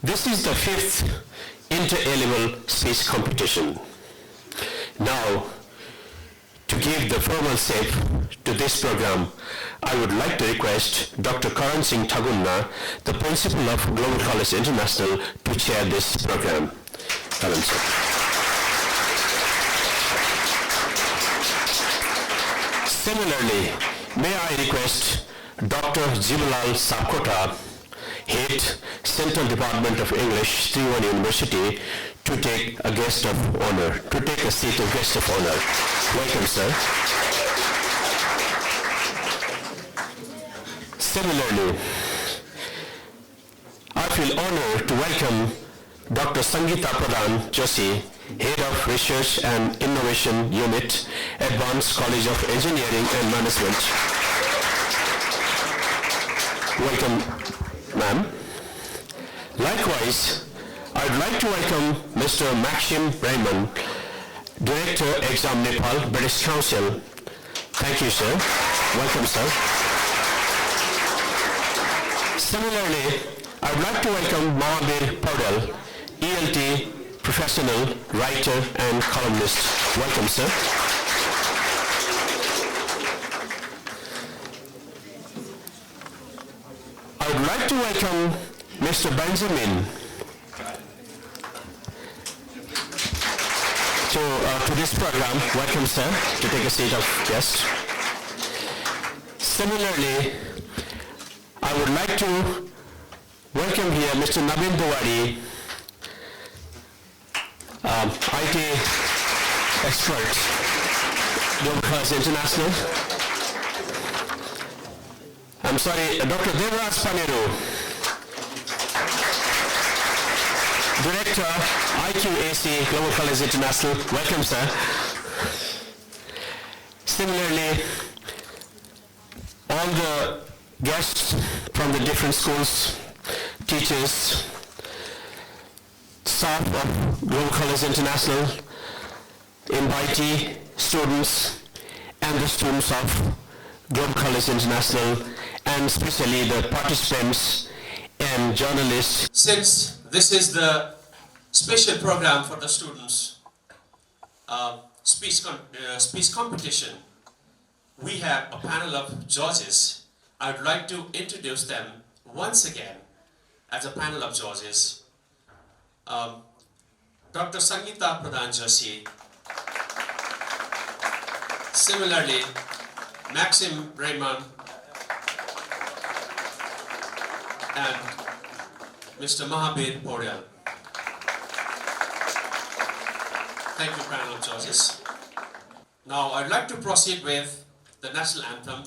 This is the 5th inter-A-level speech competition. Now, to give the formal shape to this program, I would like to request Dr. Karan Singh Thagunna, the Principal of Global College International, to chair this program. Karan sir. Similarly, may I request Dr. Jibalal Sapkota, Head, Central Department of English, Trivandrum University, to take a guest of honor, to take a seat of guest of honor. Welcome, sir. Similarly, I feel honored to welcome Dr. Sangeeta Pradhan Joshi, Head of Research and Innovation Unit, Advanced College of Engineering and Management. Welcome, ma'am. Likewise, I'd like to welcome Mr. Maxim Raymond, Director, Exam Nepal, British Council. Thank you, sir. Welcome, sir. Similarly, I'd like to welcome Mahabir Paudel, ELT, professional, writer, and columnist. Welcome, sir. I would like to welcome Mr. Benjamin to this program. Welcome, sir, to take a seat of guest. Similarly, I would like to welcome here Mr. Naveen Dewari, IT expert, Global College International. I'm sorry, Dr. Devraj Paneru, Director, IQAC, Global College International. Welcome, sir. Similarly, all the guests from the different schools, teachers, staff of Global College International, invitee, students, and the students of Global College International, and especially the participants and journalists. Since this is the special program for the students, speech competition, we have a panel of judges. I would like to introduce them once again as a panel of judges. Dr. Sangeeta Pradhan Joshi, similarly, Maxim Raymond, and Mr. Mahabir Paudel. Thank you, panel of judges. Now, I'd like to proceed with the national anthem.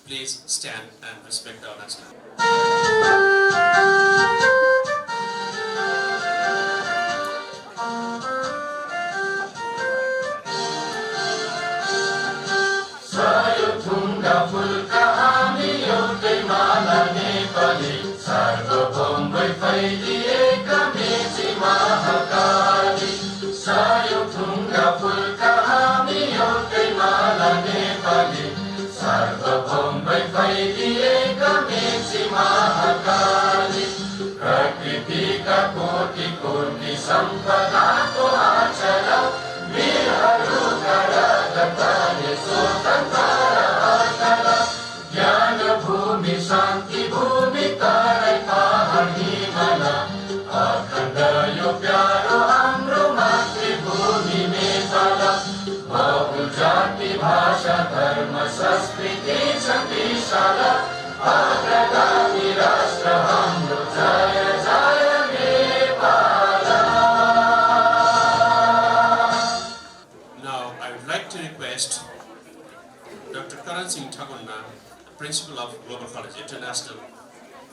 Please stand and respect our national anthem. Now, I would like to request Dr. Karan Singh Thagunna, Principal of Global College International,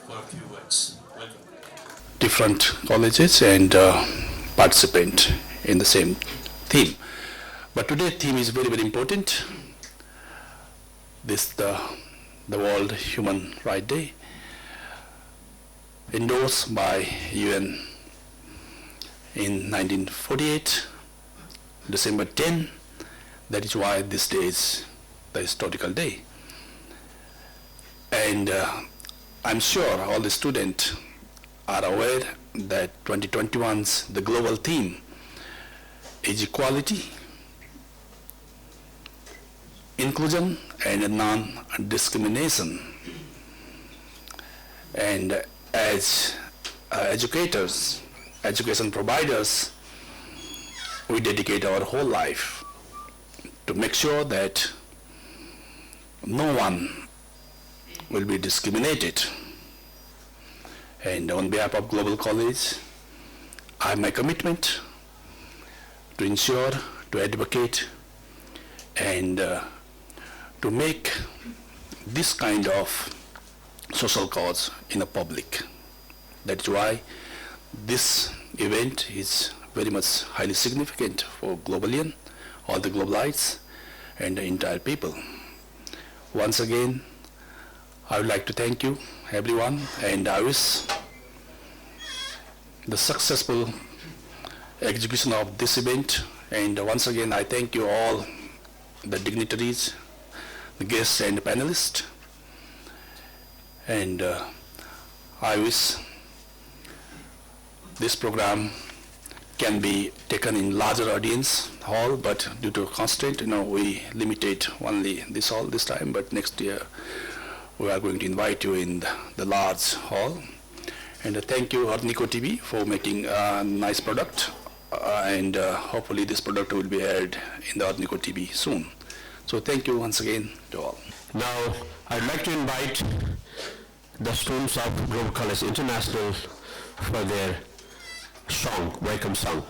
for a few words. Welcome. Different colleges and participant in the same theme. But today's theme is very, very important. This the World Human Rights Day, endorsed by UN in 1948, December 10. That is why this day is the historical day. And I'm sure all the students are aware that 2021's the global theme is equality, inclusion, and non-discrimination. And as educators, education providers, we dedicate our whole life to make sure that no one will be discriminated. And on behalf of Global College, I have my commitment to ensure, to advocate, and to make this kind of social cause in the public. That's why this event is very much highly significant for Globalian, all the Globalites, and the entire people. Once again, I would like to thank you, everyone, and I wish the successful execution of this event. And once again, I thank you all, the dignitaries, the guests, and the panelists. And I wish this program can be taken in larger audience hall, but due to constraint, we limited only this hall this time, but next year we are going to invite you in the large hall. And thank you, Arnico TV, for making a nice product, and hopefully this product will be aired in the Arnico TV soon. So thank you once again to all. Now, I'd like to invite the students of Global College International for their song, welcome song.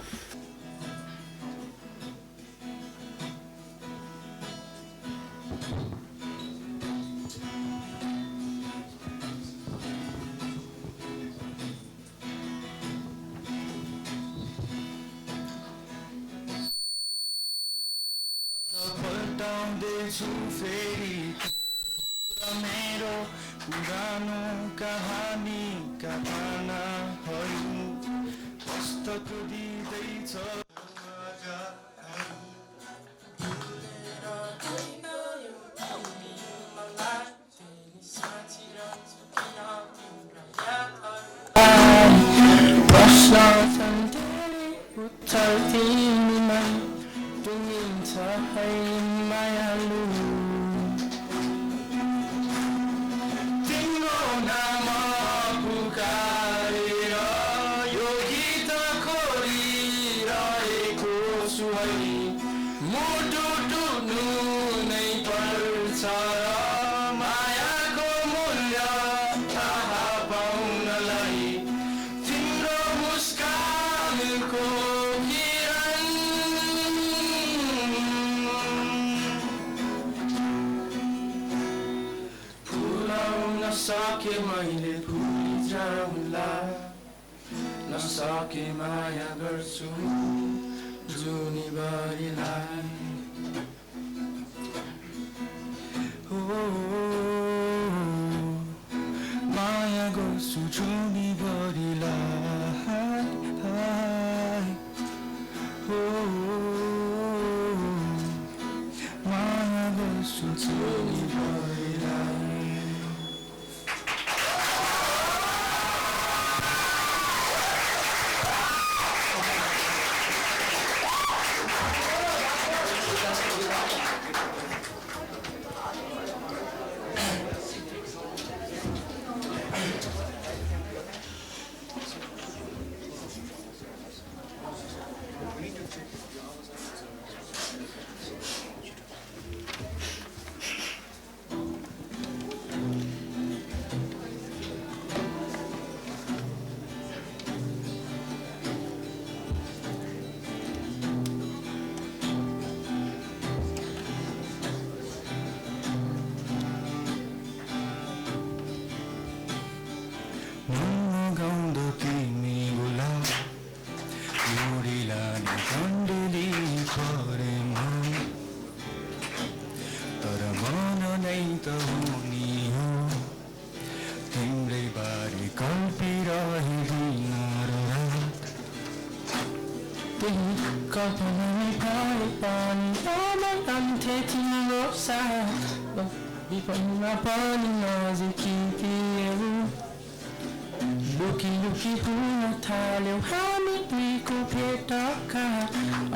लुकी लुकी हुन थाल्यो हामी दुईको भेटका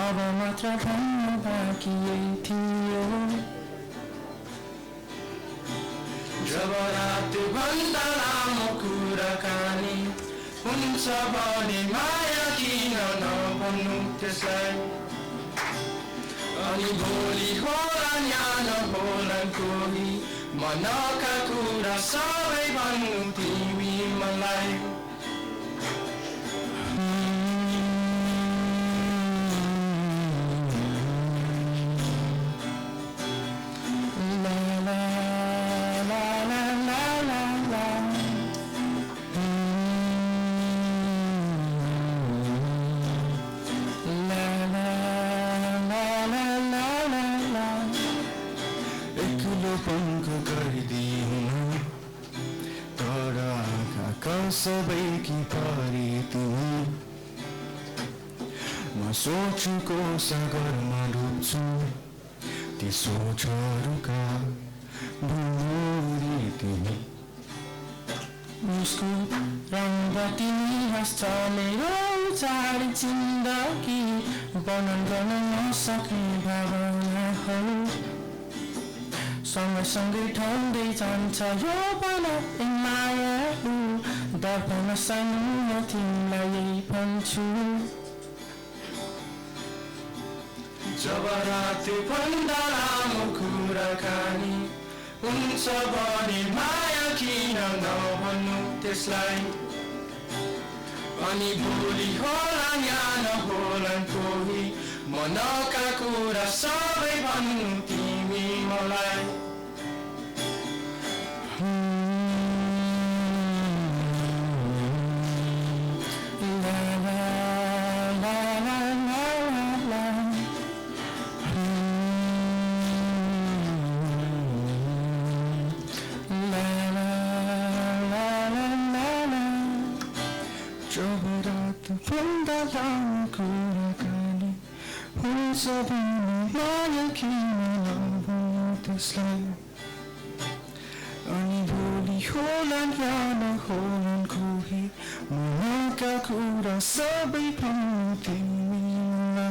अब मात्र भन्न बाँकी यही थियो जब रातभन्दा लामो कुराकानी हुन्छ भने माया किन नभन्नु त्यसलाई अनि भोलि होला न्यानो होला कोही मनका कुरा सबै भन्नु तिमी मलाई सबैकी परे तिमी म सोचुको सागरमा डुब्छु ती सोचहरूका भुरी तिमी उसको रङ्ग तिमी हाँस्छ मेरो चाड जिन्दगी वर्णन गर्न नसक्ने भावनाहरू सँगसँगै ढल्दै जान्छ यो पल मायाहरू दर्पण सानो तिमीलाई यही भन्छु जब रातभन्दा लामो कुराकानी हुन्छ भने माया किन नभन्नु त्यसलाई अनि भोलि होला न्यानो होला कोही मनका कुरा सबै भन्नु तिमी मलाई अनि भोलि होला न्यानो होला कोही मनका कुरा सबै भन्नु तिमीलाई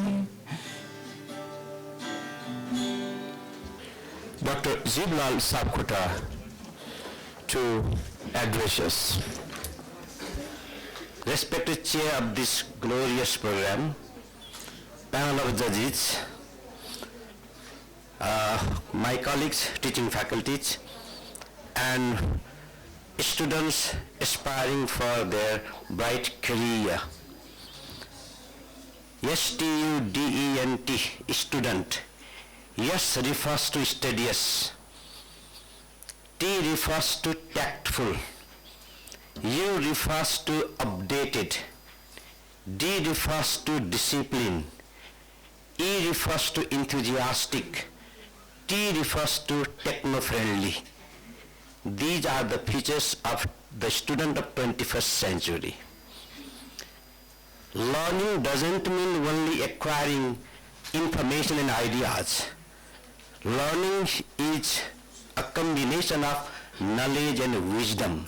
Dr. Ziblal Sabkota to address us. Respected chair of this glorious program, panel of judges, my colleagues, teaching faculties, and students aspiring for their bright career. STUDENT, student. S refers to studious. T refers to tactful. U refers to updated. D refers to discipline. E refers to enthusiastic. T refers to techno-friendly. These are the features of the student of 21st century. Learning doesn't mean only acquiring information and ideas. Learning is a combination of knowledge and wisdom.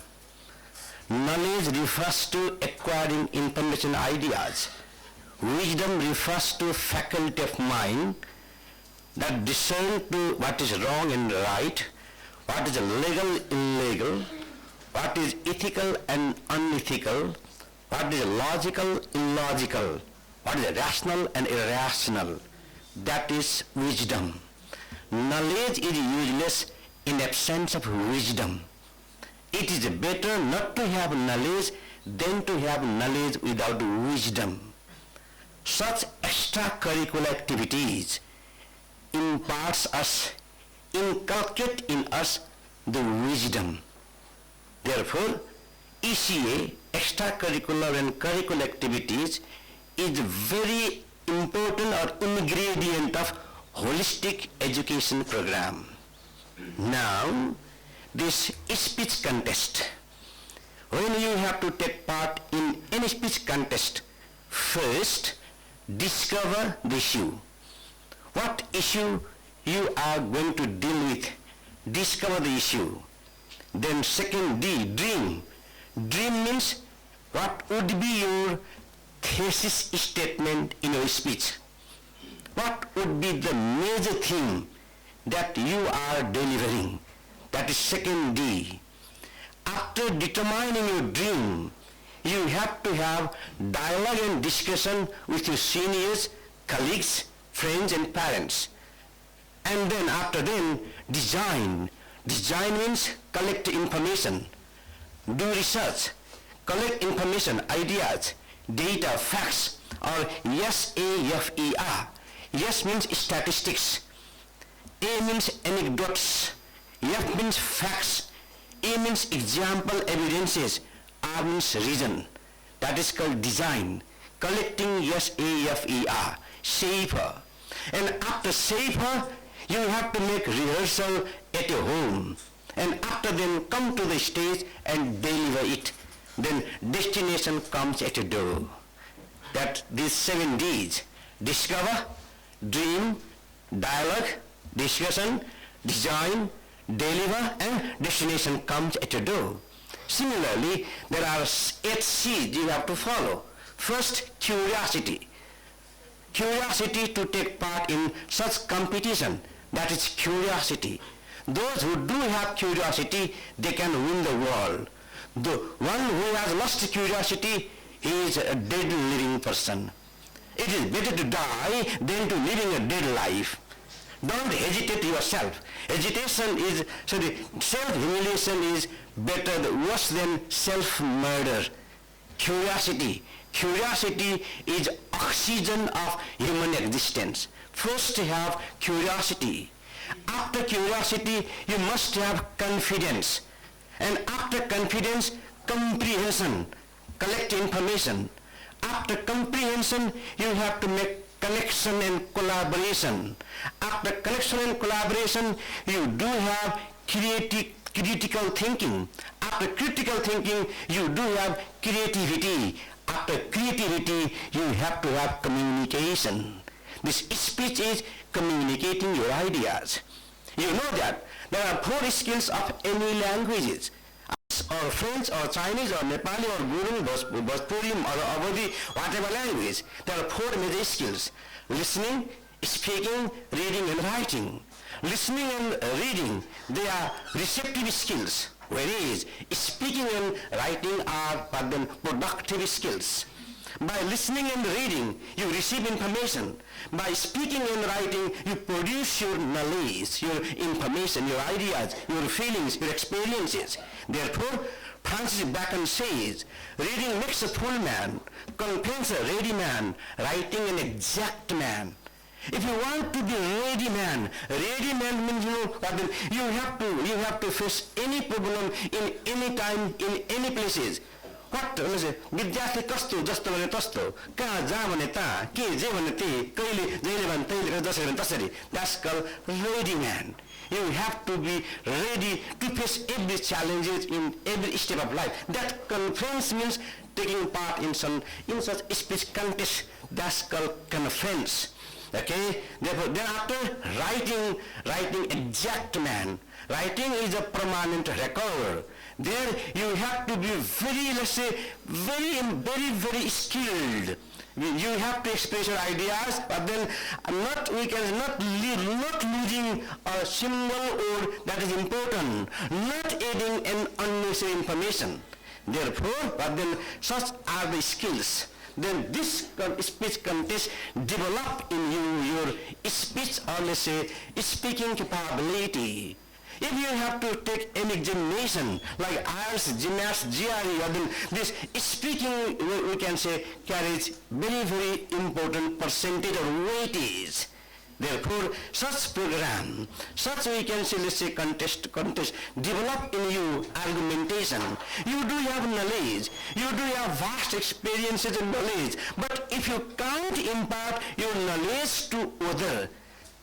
Knowledge refers to acquiring information and ideas. Wisdom refers to faculty of mind that discern to what is wrong and right, what is legal, illegal, what is ethical and unethical, what is logical, illogical, what is rational and irrational. That is wisdom. Knowledge is useless in absence of wisdom. It is better not to have knowledge than to have knowledge without wisdom. Such extracurricular activities inculcate in us the wisdom. Therefore, ECA, extracurricular and curricular activities, is very important or ingredient of holistic education program. Now, this speech contest. When you have to take part in any speech contest, first discover the issue. What issue you are going to deal with? Discover the issue. Then second, D, dream. Dream means what would be your thesis statement in your speech? What would be the major theme that you are delivering? That is second D. After determining your dream, you have to have dialogue and discussion with your seniors, colleagues, friends and parents. And then after then, design. Design means collect information, do research, collect information, ideas, data, facts, or SAFER. Yes means statistics, A means anecdotes, F means facts, E means example evidences, R means reason. That is called design. Collecting SAFER, SAFER. And after SAFER, you have to make rehearsal at your home. And after then come to the stage and deliver it. Then destination comes at your door. That these 7 Ds, discover, dream, dialogue, discussion, design, deliver, and destination comes at your door. Similarly, there are 8 C's you have to follow. First, curiosity. Curiosity to take part in such competition, that is curiosity. Those who do have curiosity, they can win the world. The one who has lost curiosity, he is a dead living person. It is better to die than to living a dead life. Don't hesitate yourself. Self-humiliation is worse than self-murder. Curiosity. Curiosity is oxygen of human existence. First have curiosity. After curiosity, you must have confidence. And after confidence, comprehension. Collect information. After comprehension, you have to make connection and collaboration. After connection and collaboration, you do have critical thinking. After critical thinking, you do have creativity. After creativity, you have to have communication. This speech is communicating your ideas. You know that there are 4 skills of any languages. Or French or Chinese or Nepali or Gurung, Bhojpuri or Awadhi, whatever language, there are 4 major skills: listening, speaking, reading and writing. Listening and reading, they are receptive skills, whereas speaking and writing are productive skills. By listening and reading, you receive information. By speaking and writing, you produce your knowledge, your information, your ideas, your feelings, your experiences. Therefore, Francis Bacon says, reading makes a full man, contains a ready man, writing an exact man. If you want to be ready man means you have to face any problem in any time, in any places. What विद्यार्थी कस्तो जस्तो भने तस्तो कहाँ जहाँ भने तहाँ के जे भने त्यही कहिले जहिले भने तहिले जसरी भने तसरी. That's called ready man. You have to be ready to face every challenges in every step of life. That conference means taking part in such speech contest. That's called conference. Okay. Therefore, thereafter writing exact man. Writing is a permanent record. There you have to be very skilled. You have to express your ideas, but then not losing a single word that is important, not adding an unnecessary information. Therefore, but then such are the skills. Then this speech contest develop in you your speech, or let's say speaking capability. If you have to take an examination like IELTS, GMAT, GRE, then this speaking, we can say, carries very important percentage or weightage. Therefore, such program, such we can say, let's say contest, develop in you argumentation. You do have knowledge, you do have vast experiences and knowledge, but if you can't impart your knowledge to other,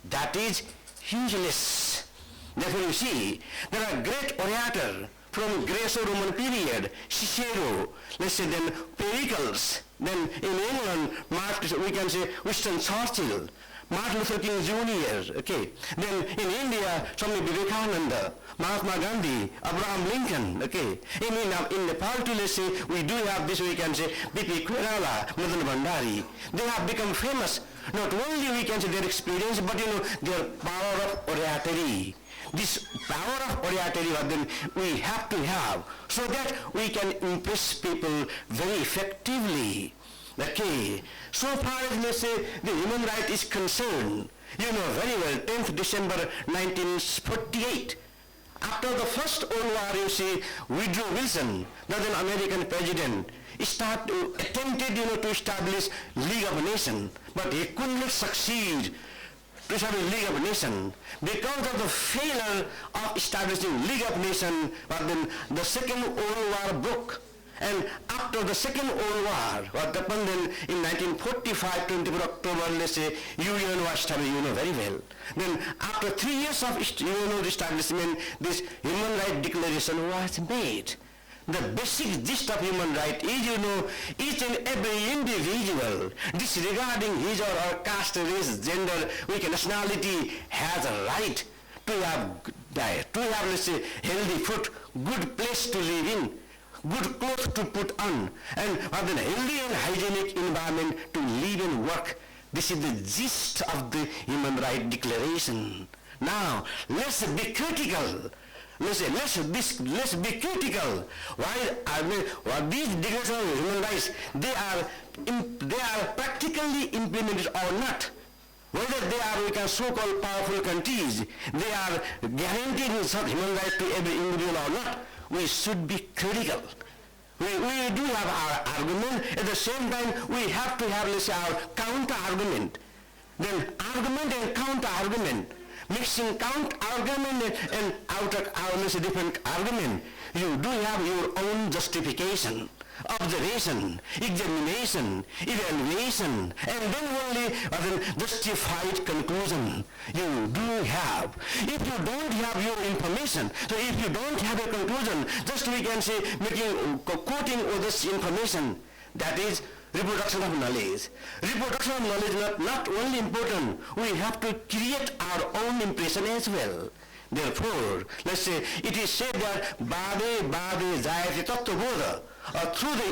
that is useless. Therefore, you see, there are great orators from Greco-Roman period, Cicero, let's say then Pericles, then in England, we can say Winston Churchill. Martin Luther King Jr., okay. Then in India, Swami Vivekananda, Mahatma Gandhi, Abraham Lincoln, okay. In Nepal too, let's say, we do have this, we can say, B.P. Koirala, Madan Bhandari. They have become famous. Not only we can say their experience, but their power of oratory. This power of oratory then we have to have so that we can impress people very effectively. Okay. So far as, let's say, the human right is concerned, you know very well, 10th December 1948, after the first World War, you see, Woodrow Wilson, the then American president, attempted, to establish League of Nations, but he could not succeed to establish League of Nations. Because of the failure of establishing League of Nations, but then the Second World War broke. And after the Second World War, what happened then in 1945, 24 October, let's say, UN was established, very well. Then after 3 years of UN establishment, this Human Rights Declaration was made. The basic gist of human right is, each and every individual, disregarding his or her caste, race, gender, nationality, has a right to have diet, to have, let's say, healthy food, good place to live in, good clothes to put on, and then healthy and hygienic environment to live and work. This is the gist of the Human Rights Declaration. Now, let's be critical. Let's be critical. Why these declarations of human rights, they are practically implemented or not. Whether they are, so-called powerful countries, they are guaranteeing such human rights to every individual or not. We should be critical. We do have our argument. At the same time, we have to have, let's say, our counter-argument. Then argument and counter-argument. Mixing counter-argument and different argument. You do have your own justification, observation, examination, evaluation, and then only justified conclusion. You do have. If you don't have your information, so if you don't have a conclusion, just we can say quoting all this information, that is reproduction of knowledge. Reproduction of knowledge is not only important, we have to create our own impression as well. Therefore, let's say, it is said that bade jayate tattva through the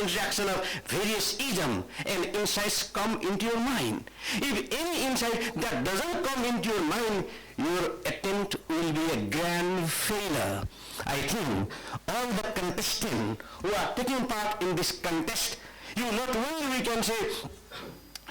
interaction of various isms and insights come into your mind. If any insight that doesn't come into your mind, your attempt will be a grand failure. I think all the contestants who are taking part in this contest, you not only we can say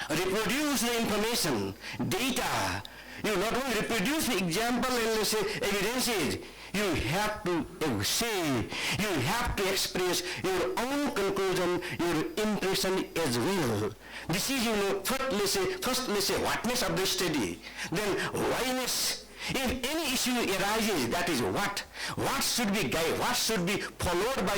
reproduce the information, data, you not only reproduce the example and let's say evidences, you have to say, you have to express your own conclusion, your impression as well. This is, first let's say whatness of the study, then whyness. If any issue arises, that is what should be followed by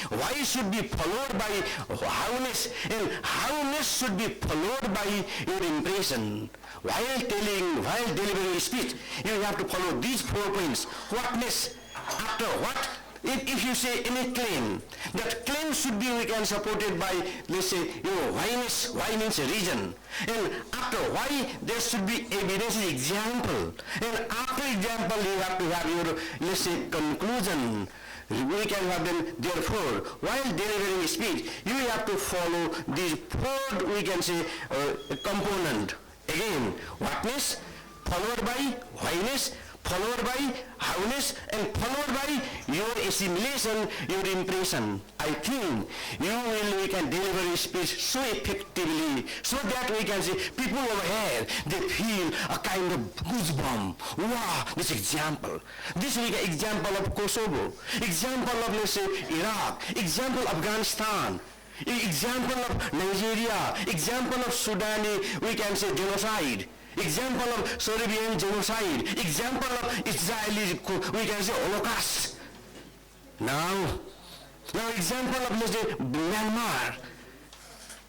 why should be followed by howness, and howness should be followed by your impression. While delivering speech, you have to follow these 4 points. Whatness, after what? If you say any claim, that claim should be supported by, let's say, whyness. Why means reason. And after why, there should be evidence, example. And after example, you have to have your, let's say, conclusion. We can have them, therefore, while delivering speech, you have to follow these 4, we can say, component. Again, whatness, followed by whyness, followed by howness, and followed by your assimilation, your impression. I think we can deliver a speech so effectively, so that we can see people over here, they feel a kind of goosebump. Wow, this example. This is an example of Kosovo, example of, let's say, Iraq, example of Afghanistan, example of Nigeria, example of Sudani, we can say genocide. Example of Serbian genocide, example of Israeli, we can say Holocaust. Now example of, let's say, Myanmar,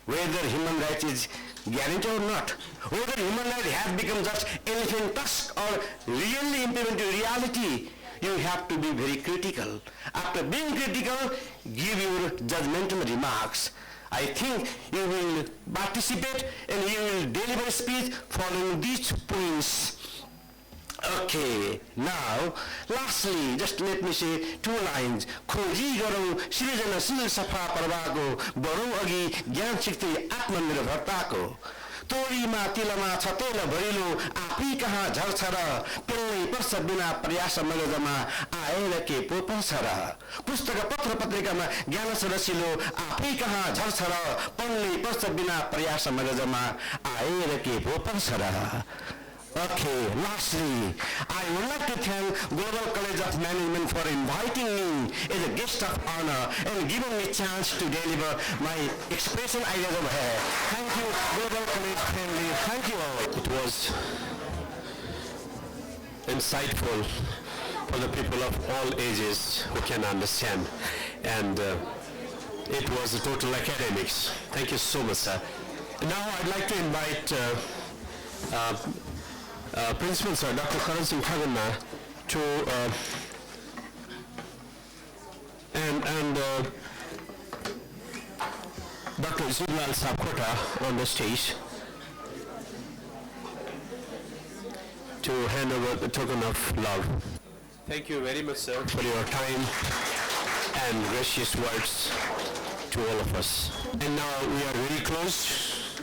whether human rights is guaranteed or not, whether human rights have become just elephant tusk or really implemented reality, you have to be very critical. After being critical, give your judgmental remarks. I think you will participate and you will deliver speech following these points. Okay, now, lastly, just let me say 2 lines. खोजी गरौँ सृजनशील सफा प्रवाहको बढौँ अघि ज्ञान शक्ति आत्मनिर्भरताको तोरीमा तिलमा छ तेल भरिलो आफै कहाँ झर्छ र पेल्नै पर्छ बिना प्रयास मगजमा आएर के पो पर्छ र पुस्तक पत्र पत्रिकामा ज्ञान रसिलो आफै कहाँ झर्छ र पढ्नै पर्छ बिना प्रयास मगजमा आएर के पो पर्छ र Okay, lastly, I would like to thank Global College of Management for inviting me as a guest of honor and giving me a chance to deliver my expression ideas over here. Thank you, Global College family. Thank you all. It was insightful for the people of all ages who can understand, and it was a total academics. Thank you so much, sir. Now I'd like to invite Principal Sir Dr. Karan Singh Khaganna to and Dr. Zubulal Sapkota on the stage to hand over the token of love. Thank you very much, sir, for your time and gracious words to all of us. And now we are very close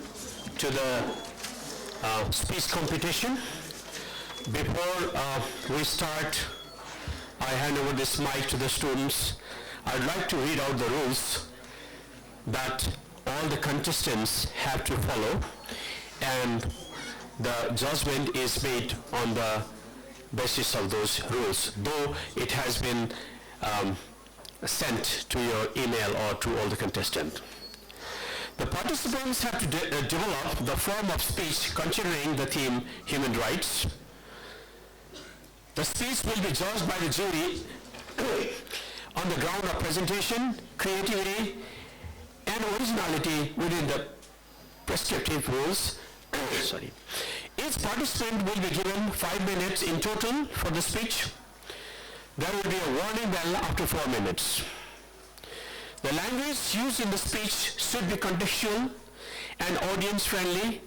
to the speech competition. Before we start, I hand over this mic to the students. I'd like to read out the rules that all the contestants have to follow, and the judgment is made on the basis of those rules, though it has been sent to your email or to all the contestants. The participants have to develop the form of speech considering the theme human rights. The speech will be judged by the jury on the ground of presentation, creativity, and originality within the prescriptive rules. Sorry. Each participant will be given 5 minutes in total for the speech. There will be a warning bell after 4 minutes. The language used in the speech should be contextual and audience-friendly,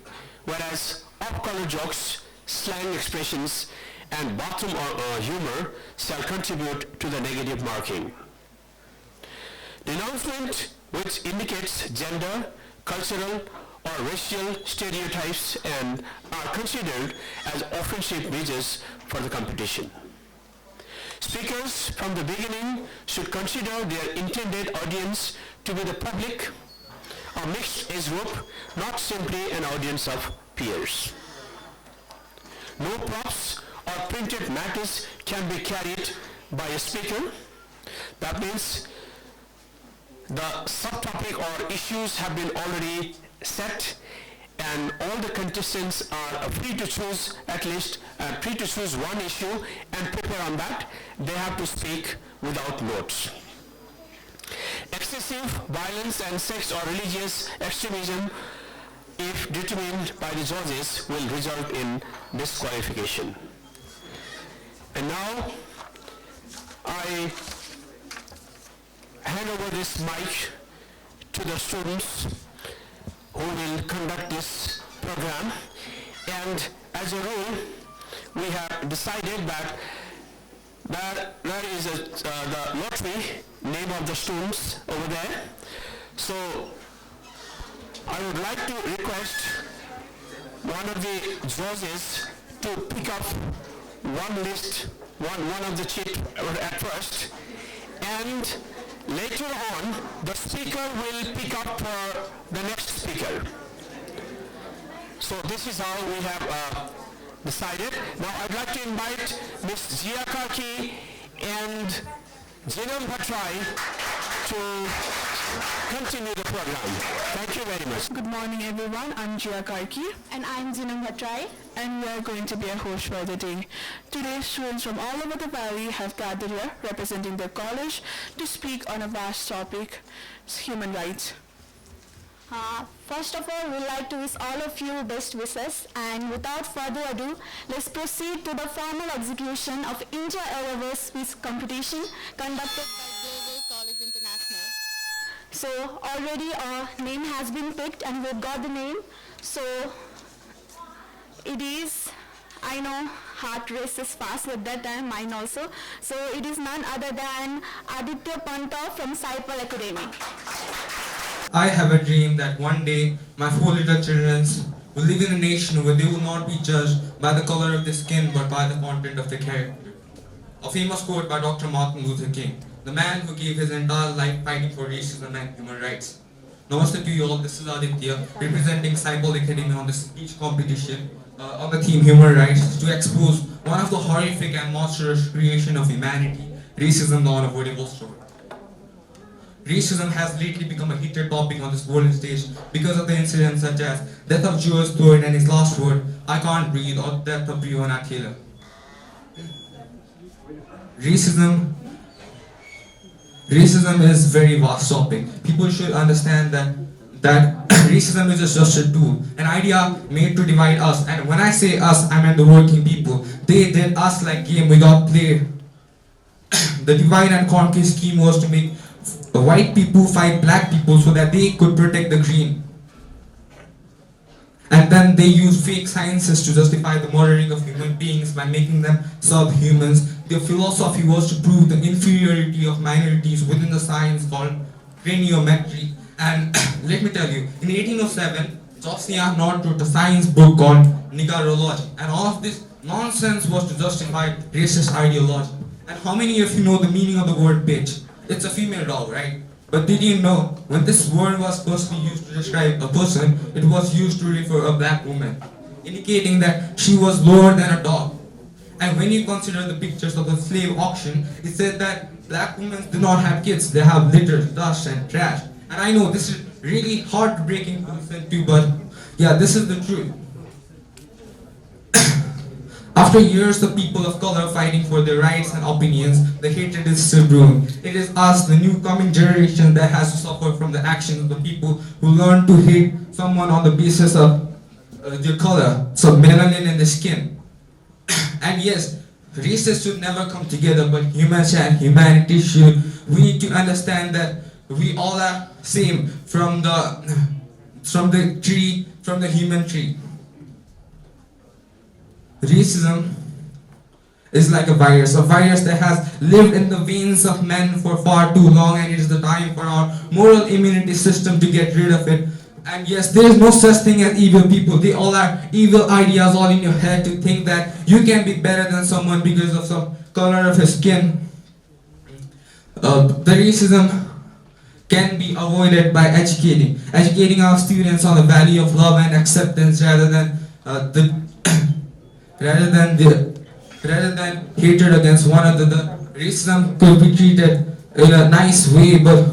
whereas off-color jokes, slang expressions, and bathroom humor shall contribute to the negative marking. Denouncement which indicates gender, cultural, or racial stereotypes and are considered as offensive measures for the competition. Speakers from the beginning should consider their intended audience to be the public, a mixed age group, not simply an audience of peers. No props or printed matters can be carried by a speaker. That means the subtopic or issues have been already set, and all the contestants are free to choose one issue and prepare on that. They have to speak without notes. Excessive violence and sex or religious extremism, if determined by the judges, will result in disqualification. And now I hand over this mic to the students who will conduct this program. And as a rule, we have decided that there is the lottery name of the students over there. So I would like to request one of the judges to pick up one of the sheet at first, and later on the speaker will pick up for the next speaker. So this is how we have decided. Now I'd like to invite Ms. Jia Karki and Jinam Bhattrai to continue the program. Thank you very much. Good morning everyone, I'm Jia Karki. And I'm Jinam Bhattrai. And we are going to be your host for the day. Today, students from all over the valley have gathered here representing their college to speak on a vast topic, human rights. First of all, we'd like to wish all of you best wishes, and without further ado, let's proceed to the formal execution of Inter-Elevator Speech Competition conducted by Global College International. So already a name has been picked and we've got the name. So it is, I know heart races fast at that time, mine also. So it is none other than Aditya Panta from Saipal Academy. I have a dream that one day my 4 little children will live in a nation where they will not be judged by the color of their skin but by the content of their character. A famous quote by Dr. Martin Luther King, the man who gave his entire life fighting for racism and human rights. Namaste to you all, this is Aditya representing Saipal Academy on this speech competition on the theme human rights to expose one of the horrific and monstrous creation of humanity, racism, the unavoidable story. Racism has lately become a heated topic on this world stage because of the incidents such as death of George Floyd and his last word, "I can't breathe," or death of Breonna Taylor. Racism is very vast topic. People should understand that racism is just a tool, an idea made to divide us. And when I say us, I mean the working people. They did us like game we got played. The divide and conquer scheme was to make the white people fight black people so that they could protect the green. And then they use fake sciences to justify the murdering of human beings by making them subhumans. Their philosophy was to prove the inferiority of minorities within the science called craniometry. And let me tell you, in 1807, Josiah North wrote a science book called Nigarology. And all of this nonsense was to justify racist ideology. And how many of you know the meaning of the word bitch? It's a female dog, right? But did you know, when this word was firstly used to describe a person, it was used to refer a black woman, indicating that she was lower than a dog. And when you consider the pictures of the slave auction, it said that black women do not have kids, they have litter, dust and trash. And I know this is really heartbreaking to listen to, but yeah, this is the truth. After years of people of color fighting for their rights and opinions, the hatred is still brewing. It is us, the new coming generation, that has to suffer from the actions of the people who learn to hate someone on the basis of their color, so melanin in the skin. And yes, races should never come together, but humans and humanity should. We need to understand that we all are same from the human tree. Racism is like a virus that has lived in the veins of men for far too long, and it is the time for our moral immunity system to get rid of it. And yes, there is no such thing as evil people. They all are evil ideas all in your head to think that you can be better than someone because of some color of his skin. The racism can be avoided by educating our students on the value of love and acceptance rather than hatred against one another. The racism could be treated in a nice way, but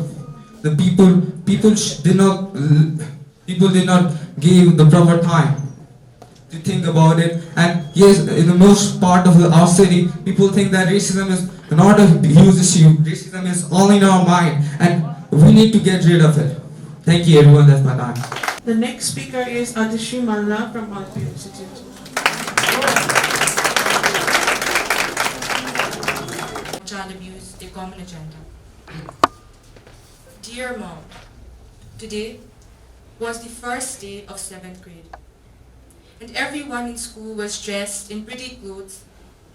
the people did not give the proper time to think about it. And yes, in the most part of our city, people think that racism is not a huge issue. Racism is all in our mind, and we need to get rid of it. Thank you, everyone. That's my time. The next speaker is Adishu Malla from Alpha Institute. Child abuse, a common agenda. Dear Mom, today was the first day of 7th grade, and everyone in school was dressed in pretty clothes,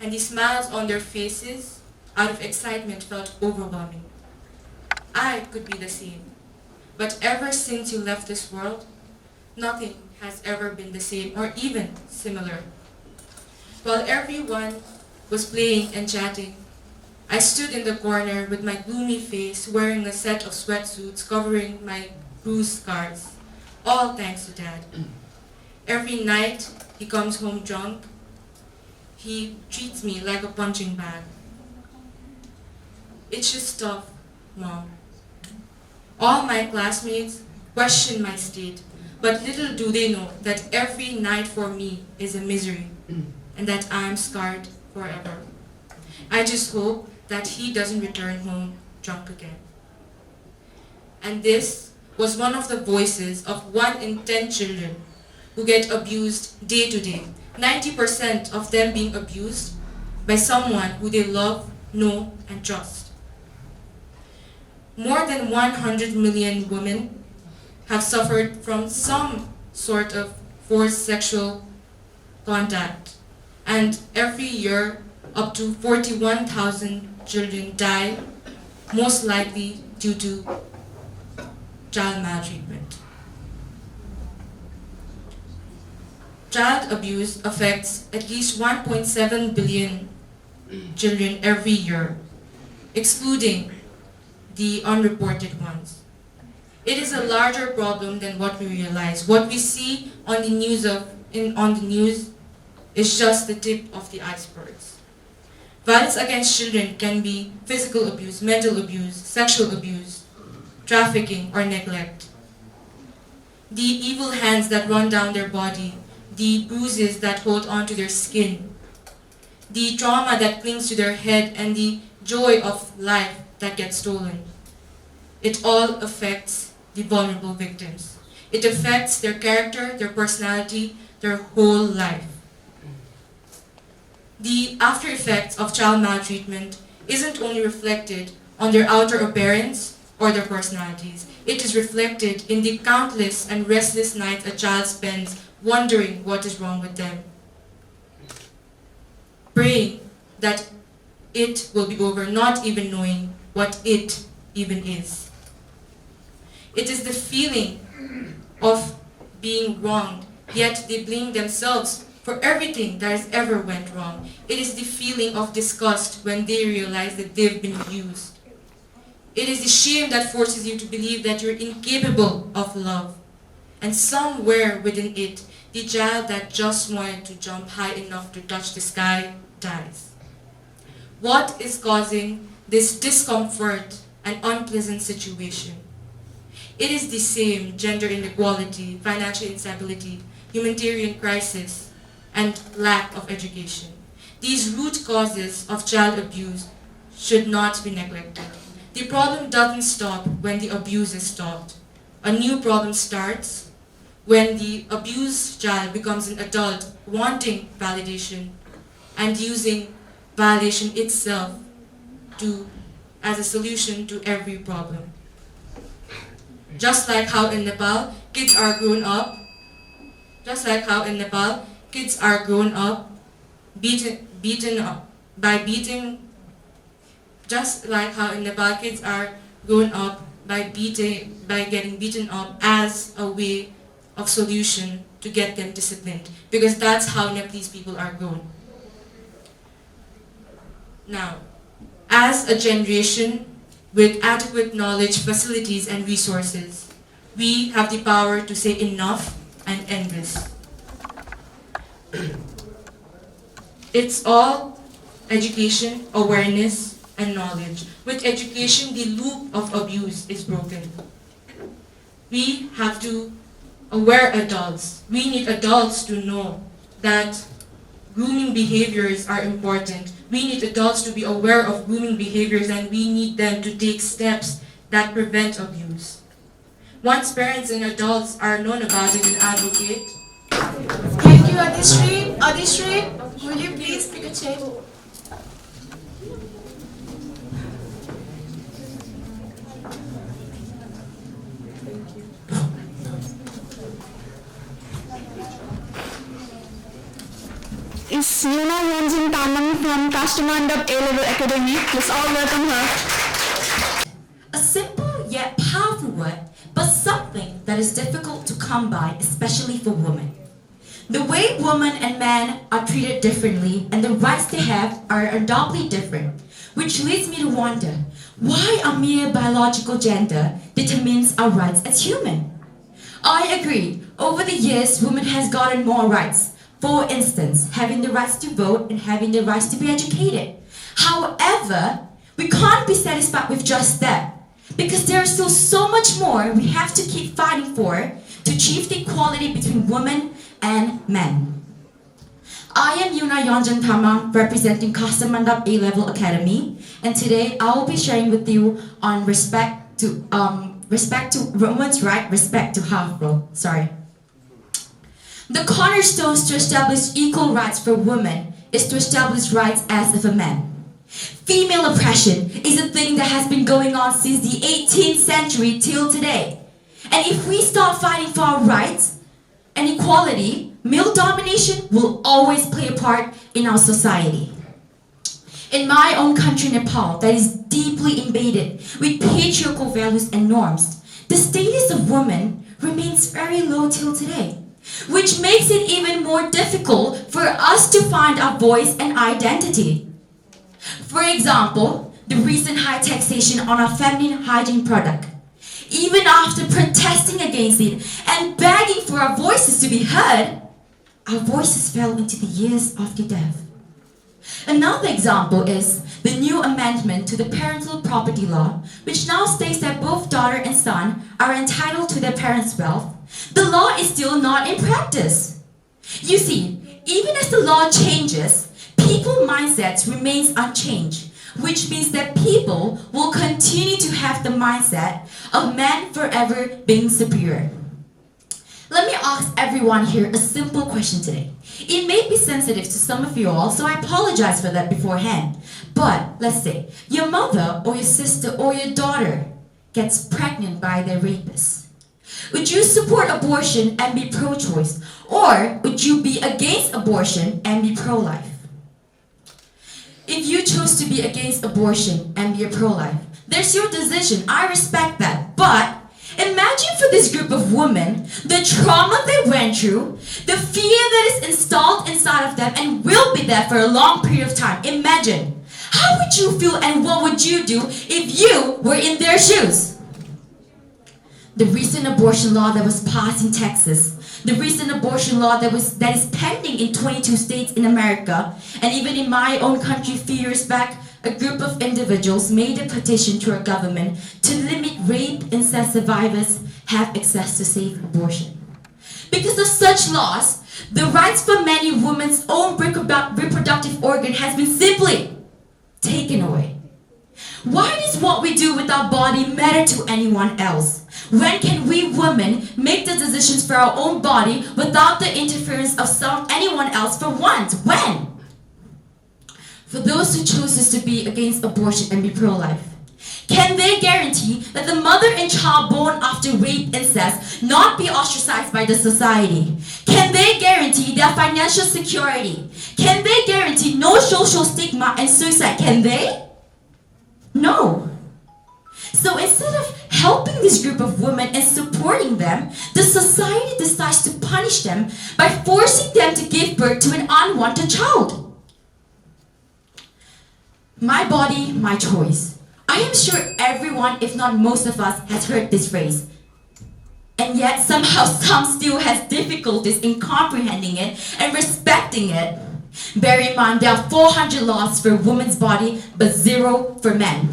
and the smiles on their faces out of excitement felt overwhelming. I could be the same, but ever since you left this world, nothing has ever been the same or even similar. While everyone was playing and chatting, I stood in the corner with my gloomy face, wearing a set of sweatsuits covering my bruised scars, all thanks to Dad. Every night he comes home drunk, he treats me like a punching bag. It's just tough, Mom. All my classmates question my state, but little do they know that every night for me is a misery, and that I'm scarred forever. I just hope that he doesn't return home drunk again. And this was one of the voices of 1 in 10 children who get abused day to day. 90% of them being abused by someone who they love, know, and trust. more than 100 million women have suffered from some sort of forced sexual contact, and every year up to 41,000 children die, most likely due to child maltreatment. Child abuse affects at least 1.7 billion children every year, excluding the unreported ones. It is a larger problem than what we realize. What we see on the news is just the tip of the icebergs. Violence against children can be physical abuse, mental abuse, sexual abuse, trafficking, or neglect. The evil hands that run down their body, the bruises that hold onto their skin, the trauma that clings to their head, and the joy of life that gets stolen. It all affects the vulnerable victims. It affects their character, their personality, their whole life. The after effects of child maltreatment isn't only reflected on their outer appearance or their personalities. It is reflected in the countless and restless nights a child spends wondering what is wrong with them, praying that it will be over, not even knowing what it even is. It is the feeling of being wronged, yet they blame themselves for everything that has ever went wrong. It is the feeling of disgust when they realize that they've been used. It is the shame that forces you to believe that you're incapable of love. And somewhere within it, the child that just wanted to jump high enough to touch the sky dies. What is causing this discomfort and unpleasant situation? It is the same: gender inequality, financial instability, humanitarian crisis, and lack of education. These root causes of child abuse should not be neglected. The problem doesn't stop when the abuse is stopped. A new problem starts when the abused child becomes an adult wanting validation and using validation itself as a solution to every problem. Just like how in Nepal, kids are grown up beaten up by beating. Just like how in Nepal, kids are grown up by getting beaten up as a way of solution to get them disciplined, because that's how Nepalese people are grown. Now, as a generation with adequate knowledge, facilities, and resources, we have the power to say enough and end this. It's all education, awareness, and knowledge. With education, the loop of abuse is broken. We have to aware adults. We need adults to know that grooming behaviors are important. We need adults to be aware of grooming behaviors, and we need them to take steps that prevent abuse. Once parents and adults are known about it and advocate. Thank you, Adishri. Adishri, will you please pick a chair? Is Yuna Yonjin Tamang from Kastamandap A-Level Academy. Let's all welcome her. A simple yet powerful word, but something that is difficult to come by, especially for women. The way women and men are treated differently and the rights they have are undoubtedly different, which leads me to wonder, why a mere biological gender determines our rights as human? I agree, over the years, women has gotten more rights. For instance, having the rights to vote and having the rights to be educated. However, we can't be satisfied with just that, because there is still so much more we have to keep fighting for to achieve the equality between women and men. I am Yuna Yonjan Tamang, representing Kastamandap A-Level Academy, and today I will be sharing with you on respect to women's right, respect to half role. The cornerstones to establish equal rights for women is to establish rights as of a man. Female oppression is is a thing that has been going on since the 18th century till today. And if we start fighting for our rights and equality, male domination will always play a part in our society. In my own country, Nepal, that is deeply invaded with patriarchal values and norms, the status of women remains very low till today, which makes it even more difficult for us to find our voice and identity. For example, the recent high taxation on our feminine hygiene product. Even after protesting against it and begging for our voices to be heard, our voices fell into the years after death. Another example is the new amendment to the parental property law, which now states that both daughter and son are entitled to their parents' wealth. The law is still not in practice. You see, even as the law changes, people's mindsets remains unchanged, which means that people will continue to have the mindset of men forever being superior. Let me ask everyone here a simple question today. It may be sensitive to some of you all, so I apologize for that beforehand. But let's say your mother or your sister or your daughter gets pregnant by their rapist. Would you support abortion and be pro-choice? Or would you be against abortion and be pro-life? If you chose to be against abortion and be a pro-life, there's your decision. I respect that. But imagine for this group of women, the trauma they went through, the fear that is installed inside of them and will be there for a long period of time. Imagine. How would you feel and what would you do if you were in their shoes? The recent abortion law that was passed in Texas, the recent abortion law that is pending in 22 states in America, and even in my own country a few years back, a group of individuals made a petition to our government to limit rape, incest survivors have access to safe abortion. Because of such laws, the rights for many women's own reproductive organ has been simply taken away. Why does what we do with our body matter to anyone else? When can we women make the decisions for our own body without the interference of anyone else for once? When? For those who chooses to be against abortion and be pro-life, can they guarantee that the mother and child born after rape incest not be ostracized by the society? Can they guarantee their financial security? Can they guarantee no social stigma and suicide? Can they? No. So instead of helping this group of women and supporting them, the society decides to punish them by forcing them to give birth to an unwanted child. My body, my choice. I am sure everyone, if not most of us, has heard this phrase. And yet somehow some still has difficulties in comprehending it and respecting it. Bear in mind there are 400 laws for women's body, but 0 for men.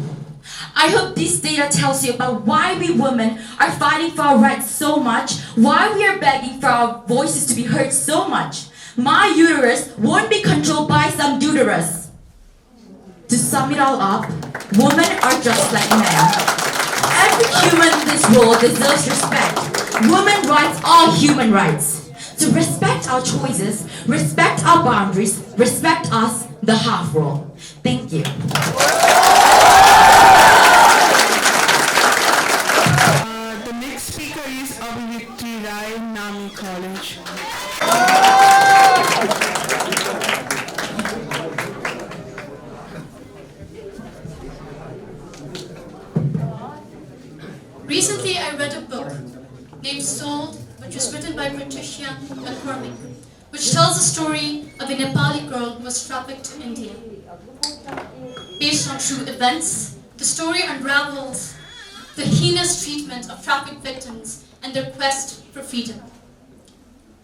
I hope this data tells you about why we women are fighting for our rights so much, why we are begging for our voices to be heard so much. My uterus won't be controlled by some deuterus. To sum it all up, women are just like men. Every human in this world deserves respect. Women rights are human rights. So respect our choices, respect our boundaries, respect us, the half world. Thank you. The next speaker is Abhiviti Rai, Nami College. Recently, I read a book named Sold, which was written by Patricia McCormick, which tells the story of a Nepali girl who was trafficked to India. Based on true events, the story unravels the heinous treatment of trafficked victims and their quest for freedom.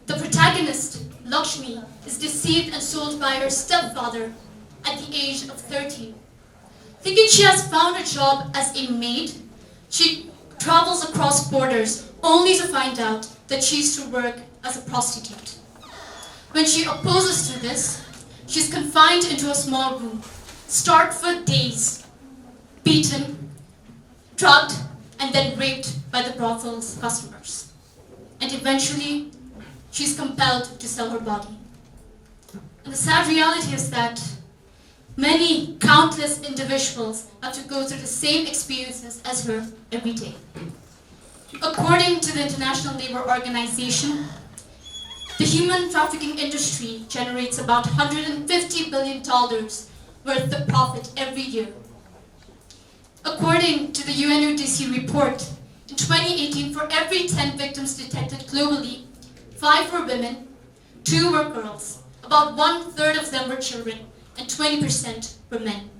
The protagonist, Lakshmi, is deceived and sold by her stepfather at the age of 13. Thinking she has found a job as a maid, she travels across borders only to find out that she is to work as a prostitute. When she opposes to this, she is confined into a small room, starved for days, beaten, drugged, and then raped by the brothel's customers. And eventually, she is compelled to sell her body. And the sad reality is that Many, countless individuals have to go through the same experiences as her every day. According to the International Labour Organization, the human trafficking industry generates about $150 billion worth of profit every year. According to the UNODC report, in 2018, for every 10 victims detected globally, 5 were women, 2 were girls, about 1/3 of them were children, and 20% were men.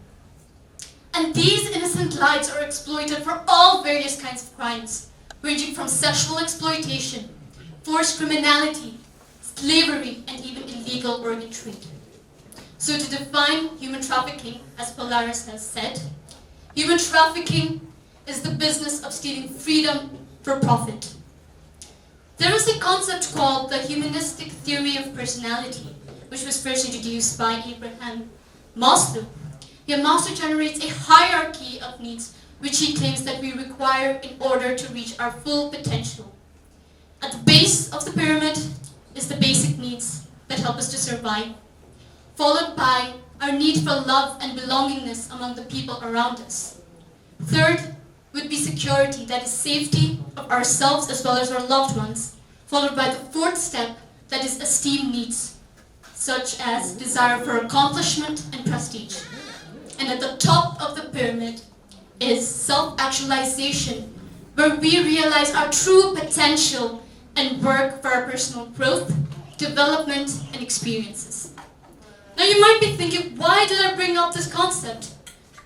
And these innocent lives are exploited for all various kinds of crimes, ranging from sexual exploitation, forced criminality, slavery, and even illegal organ trade. So to define human trafficking, as Polaris has said, human trafficking is the business of stealing freedom for profit. There is a concept called the humanistic theory of personality, which was first introduced by Abraham Maslow. Here, Maslow generates a hierarchy of needs which he claims that we require in order to reach our full potential. At the base of the pyramid is the basic needs that help us to survive, followed by our need for love and belongingness among the people around us. Third would be security, that is safety of ourselves as well as our loved ones, followed by the fourth step, that is esteem needs, such as desire for accomplishment and prestige. And at the top of the pyramid is self-actualization, where we realize our true potential and work for our personal growth, development, and experiences. Now you might be thinking, why did I bring up this concept?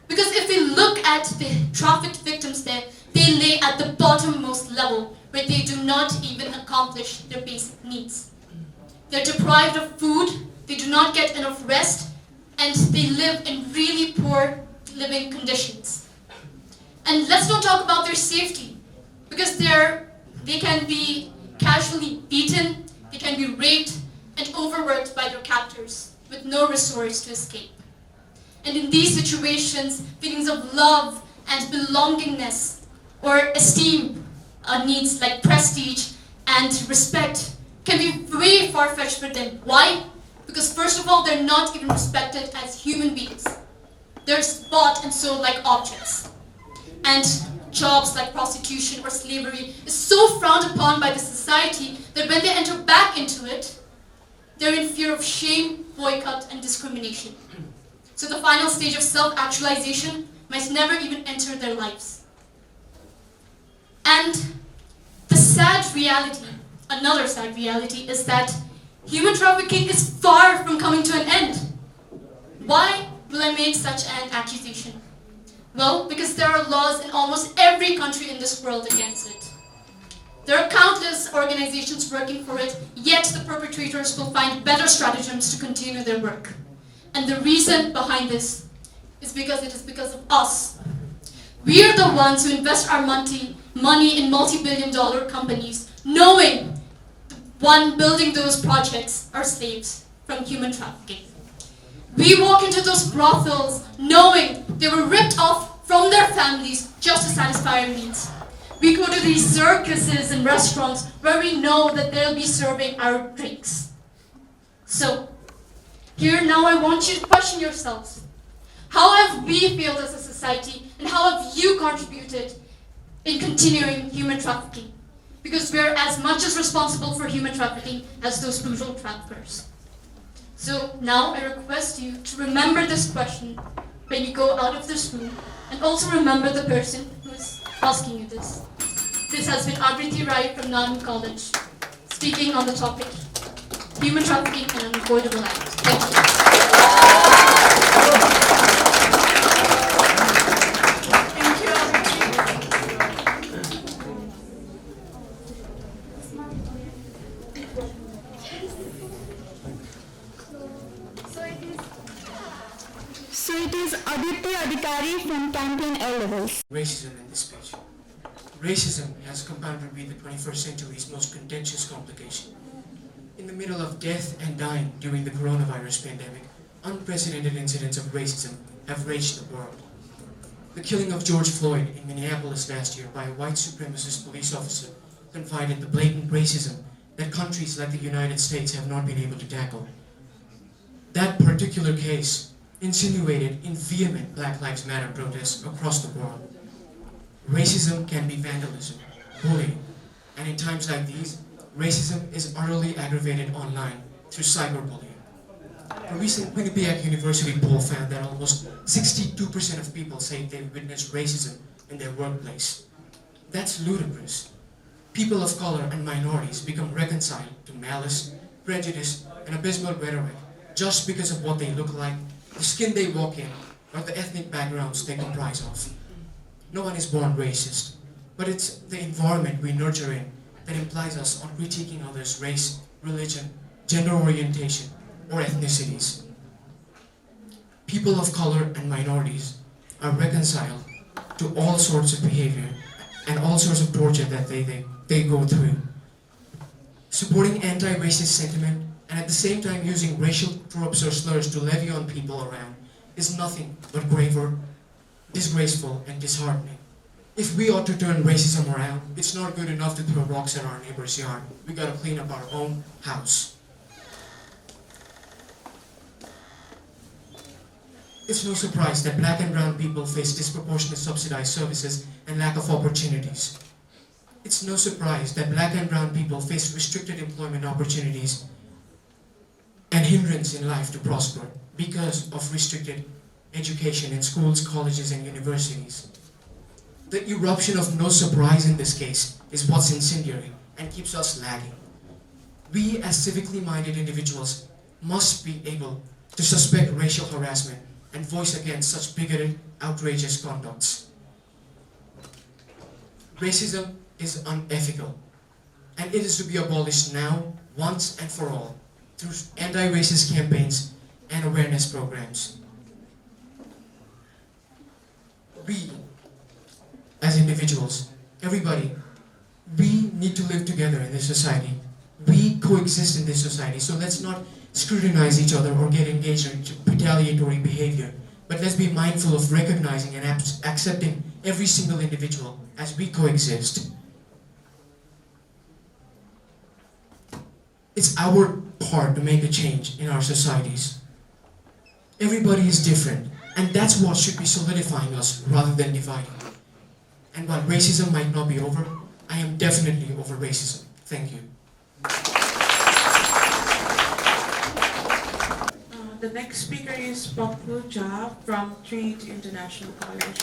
Because if we look at the trafficked victims there, they lay at the bottommost level, where they do not even accomplish their basic needs. They're deprived of food, they do not get enough rest, and they live in really poor living conditions. And let's not talk about their safety, because they can be casually beaten, they can be raped and overworked by their captors with no resource to escape. And in these situations, feelings of love and belongingness or esteem needs like prestige and respect can be way far-fetched for them. Why? Because first of all, they're not even respected as human beings. They're bought and sold like objects. And jobs like prostitution or slavery is so frowned upon by the society that when they enter back into it, they're in fear of shame, boycott, and discrimination. So the final stage of self-actualization might never even enter their lives. And the sad reality, another sad reality, is that human trafficking is far from coming to an end. Why will I make such an accusation? Well, because there are laws in almost every country in this world against it. There are countless organizations working for it, yet the perpetrators will find better stratagems to continue their work. And the reason behind this is because of us. We are the ones who invest our money in multi-billion-dollar companies, knowing the one building those projects are slaves from human trafficking. We walk into those brothels knowing they were ripped off from their families just to satisfy our needs. We go to these circuses and restaurants where we know that they'll be serving our drinks. So, here now I want you to question yourselves. How have we failed as a society, and how have you contributed in continuing human trafficking? Because we're as much as responsible for human trafficking as those brutal traffickers. So now I request you to remember this question when you go out of this room, and also remember the person who is asking you this. This has been Abriti Rai from Nalanda College, speaking on the topic, human trafficking and unavoidable acts. Thank you. So it is Aditya Adhikari from Campaign A Levels. Racism in this speech. Racism has compounded with the 21st century's most contentious complication. In the middle of death and dying during the coronavirus pandemic, unprecedented incidents of racism have raged the world. The killing of George Floyd in Minneapolis last year by a white supremacist police officer confided the blatant racism that countries like the United States have not been able to tackle. That particular case insinuated in vehement Black Lives Matter protests across the world. Racism can be vandalism, bullying, and in times like these, racism is utterly aggravated online through cyberbullying. A recent Quinnipiac University poll found that almost 62% of people say they've witnessed racism in their workplace. That's ludicrous. People of color and minorities become reconciled to malice, prejudice, and abysmal rhetoric just because of what they look like, the skin they walk in, or the ethnic backgrounds they comprise of. No one is born racist, but it's the environment we nurture in that implies us on critiquing others' race, religion, gender orientation, or ethnicities. People of color and minorities are reconciled to all sorts of behavior and all sorts of torture that they go through. Supporting anti-racist sentiment and at the same time using racial tropes or slurs to levy on people around is nothing but graver, disgraceful, and disheartening. If we ought to turn racism around, it's not good enough to throw rocks at our neighbor's yard. We gotta clean up our own house. It's no surprise that black and brown people face disproportionate subsidized services and lack of opportunities. It's no surprise that black and brown people face restricted employment opportunities and hindrance in life to prosper because of restricted education in schools, colleges, and universities. The eruption of no surprise in this case is what's incendiary and keeps us lagging. We as civically minded individuals must be able to suspect racial harassment and voice against such bigoted, outrageous conducts. Racism is unethical, and it is to be abolished now, once and for all, through anti-racist campaigns and awareness programs. We, as individuals, everybody, we need to live together in this society. We coexist in this society, so let's not scrutinize each other or get engaged in retaliatory behavior, but let's be mindful of recognizing and accepting every single individual as we coexist. It's our part to make a change in our societies. Everybody is different, and that's what should be solidifying us rather than dividing. And while racism might not be over, I am definitely over racism. Thank you. The next speaker is Pakru Jha from Trinity International College.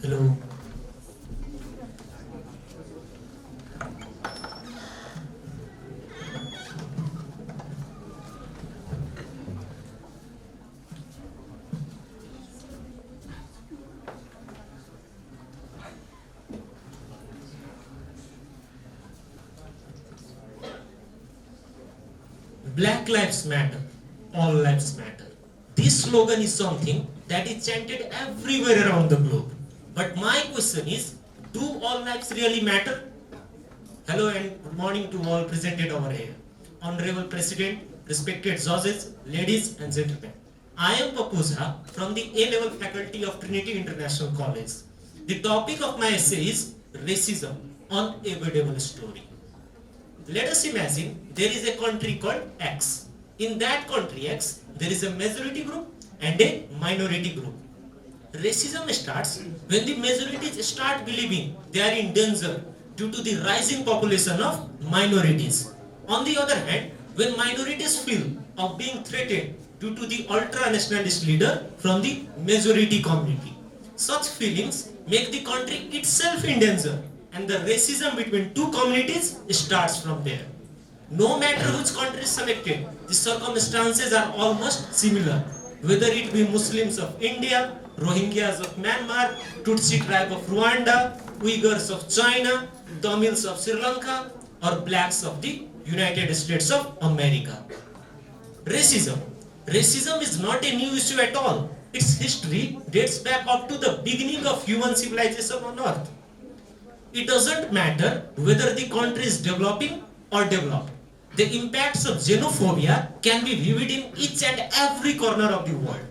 Hello. Black Lives Matter, all lives matter. This slogan is something that is chanted everywhere around the globe. But my question is, do all lives really matter? Hello and good morning to all presented over here. Honorable President, respected judges, ladies and gentlemen. I am Pakru Jha from the A-level faculty of Trinity International College. The topic of my essay is racism, unavoidable story. Let us imagine there is a country called X. In that country X, there is a majority group and a minority group. Racism starts when the majorities start believing they are in danger due to the rising population of minorities. On the other hand, when minorities feel of being threatened due to the ultra-nationalist leader from the majority community. Such feelings make the country itself in danger, and the racism between two communities starts from there. No matter which country is selected, the circumstances are almost similar, whether it be Muslims of India, Rohingyas of Myanmar, Tutsi tribe of Rwanda, Uyghurs of China, Tamils of Sri Lanka, or blacks of the United States of America. Racism. Racism is not a new issue at all. Its history dates back up to the beginning of human civilization on Earth. It doesn't matter whether the country is developing or developed. The impacts of xenophobia can be viewed in each and every corner of the world.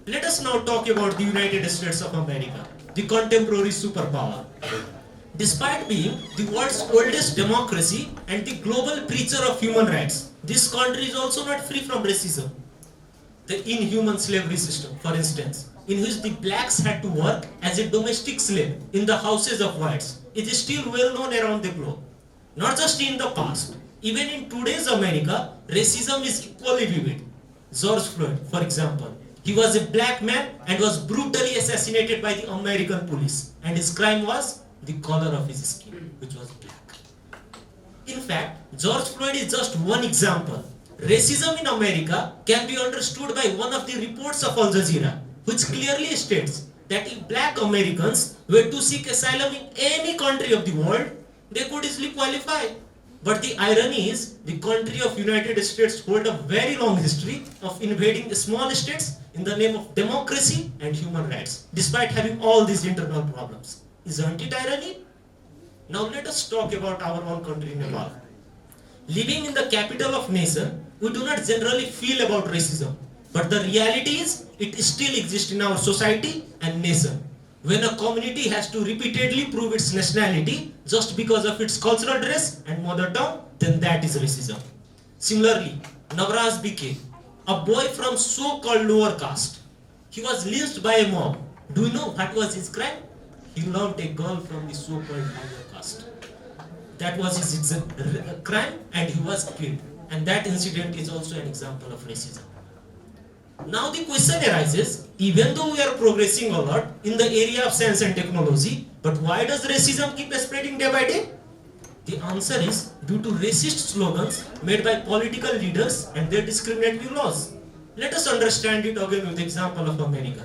Let us now talk about the United States of America, the contemporary superpower. Despite being the world's oldest democracy and the global preacher of human rights, this country is also not free from racism. The inhuman slavery system, for instance, in which the blacks had to work as a domestic slave in the houses of whites, is still well known around the globe. Not just in the past, even in today's America, racism is equally vivid. George Floyd, for example, he was a black man and was brutally assassinated by the American police, and his crime was the color of his skin, which was black. In fact, George Floyd is just one example. Racism in America can be understood by one of the reports of Al Jazeera, which clearly states that if black Americans were to seek asylum in any country of the world, they could easily qualify. But the irony is, the country of United States hold a very long history of invading small states in the name of democracy and human rights, despite having all these internal problems. Isn't it irony? Now let us talk about our own country, Nepal. Living in the capital of nation, we do not generally feel about racism. But the reality is, it still exists in our society and nation. When a community has to repeatedly prove its nationality just because of its cultural dress and mother tongue, then that is racism. Similarly, Navraz BK, a boy from so-called lower caste, he was lynched by a mob. Do you know what was his crime? He loved a girl from the so-called lower caste. That was his crime, and he was killed. And that incident is also an example of racism. Now the question arises, even though we are progressing a lot in the area of science and technology, but why does racism keep spreading day by day? The answer is due to racist slogans made by political leaders and their discriminatory laws. Let us understand it again with the example of America.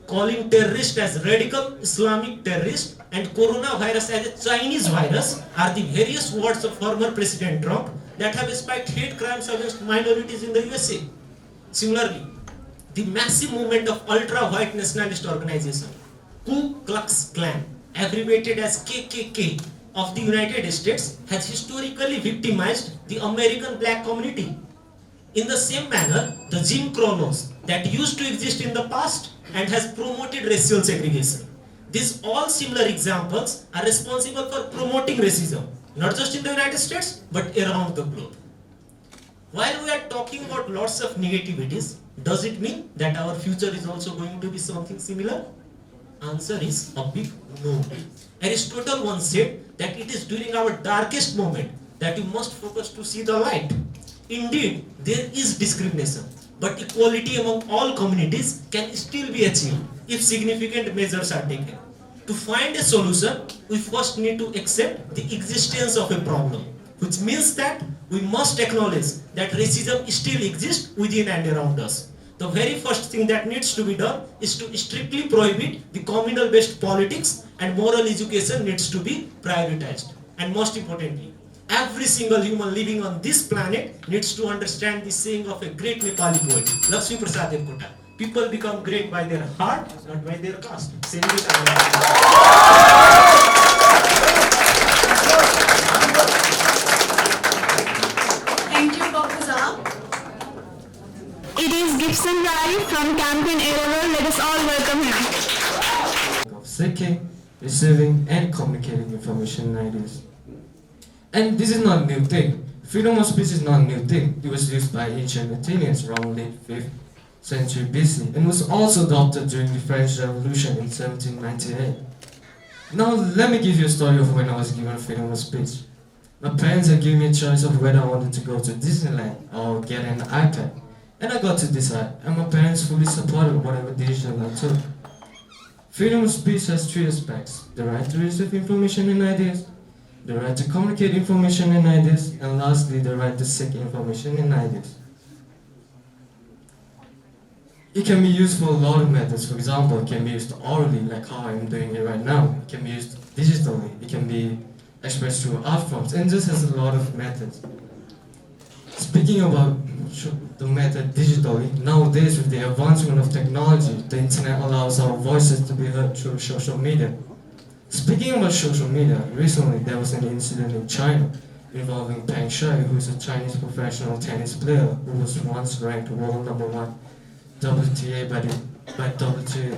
Calling terrorist as radical Islamic terrorist and coronavirus as a Chinese virus are the various words of former President Trump that have spiked hate crimes against minorities in the USA. Similarly, the massive movement of ultra-white nationalist organization, Ku Klux Klan, abbreviated as KKK, of the United States, has historically victimized the American black community. In the same manner, the Jim Crow laws that used to exist in the past and has promoted racial segregation. These all similar examples are responsible for promoting racism, not just in the United States, but around the globe. While we are talking about lots of negativities, does it mean that our future is also going to be something similar? Answer is a big no. Aristotle once said that it is during our darkest moment that we must focus to see the light. Indeed, there is discrimination, but equality among all communities can still be achieved if significant measures are taken. To find a solution, we first need to accept the existence of a problem, which means that we must acknowledge that racism still exists within and around us. The very first thing that needs to be done is to strictly prohibit the communal-based politics, and moral education needs to be prioritized. And most importantly, every single human living on this planet needs to understand the saying of a great Nepali poet, Lakshmi Prasad Devkota. People become great by their heart, not by their caste. Thank you, Dr. Saab. It is Gibson Rai from Campaign A-Level. Let us all welcome him. Of seeking, receiving, and communicating information and ideas. And this is not a new thing. Freedom of speech is not a new thing. It was used by ancient Athenians around late 5th century BC and was also adopted during the French Revolution in 1798. Now let me give you a story of when I was given freedom of speech. My parents had given me a choice of whether I wanted to go to Disneyland or get an iPad. And I got to decide, and my parents fully supported whatever decision I took. Freedom of speech has three aspects: the right to receive information and ideas, the right to communicate information and ideas, and lastly, the right to seek information and ideas. It can be used for a lot of methods. For example, it can be used orally, like how I'm doing it right now. It can be used digitally. It can be expressed through art forms, and this has a lot of methods. Speaking about the method digitally, nowadays with the advancement of technology, the internet allows our voices to be heard through social media. Speaking about social media, recently there was an incident in China involving Peng Shuai, who is a Chinese professional tennis player who was once ranked world #1 WTA by WTA.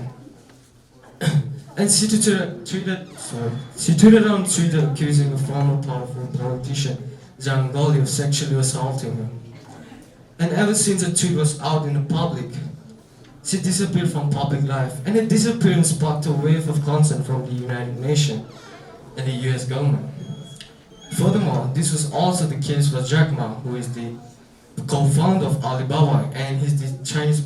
And she tweeted on Twitter accusing a former powerful politician, Zhang Guoli, of sexually assaulting her. And ever since the tweet was out in the public, she disappeared from public life, and her disappearance sparked a wave of concern from the United Nations and the US government. Furthermore, this was also the case for Jack Ma, who is the co-founder of Alibaba, and he's the Chinese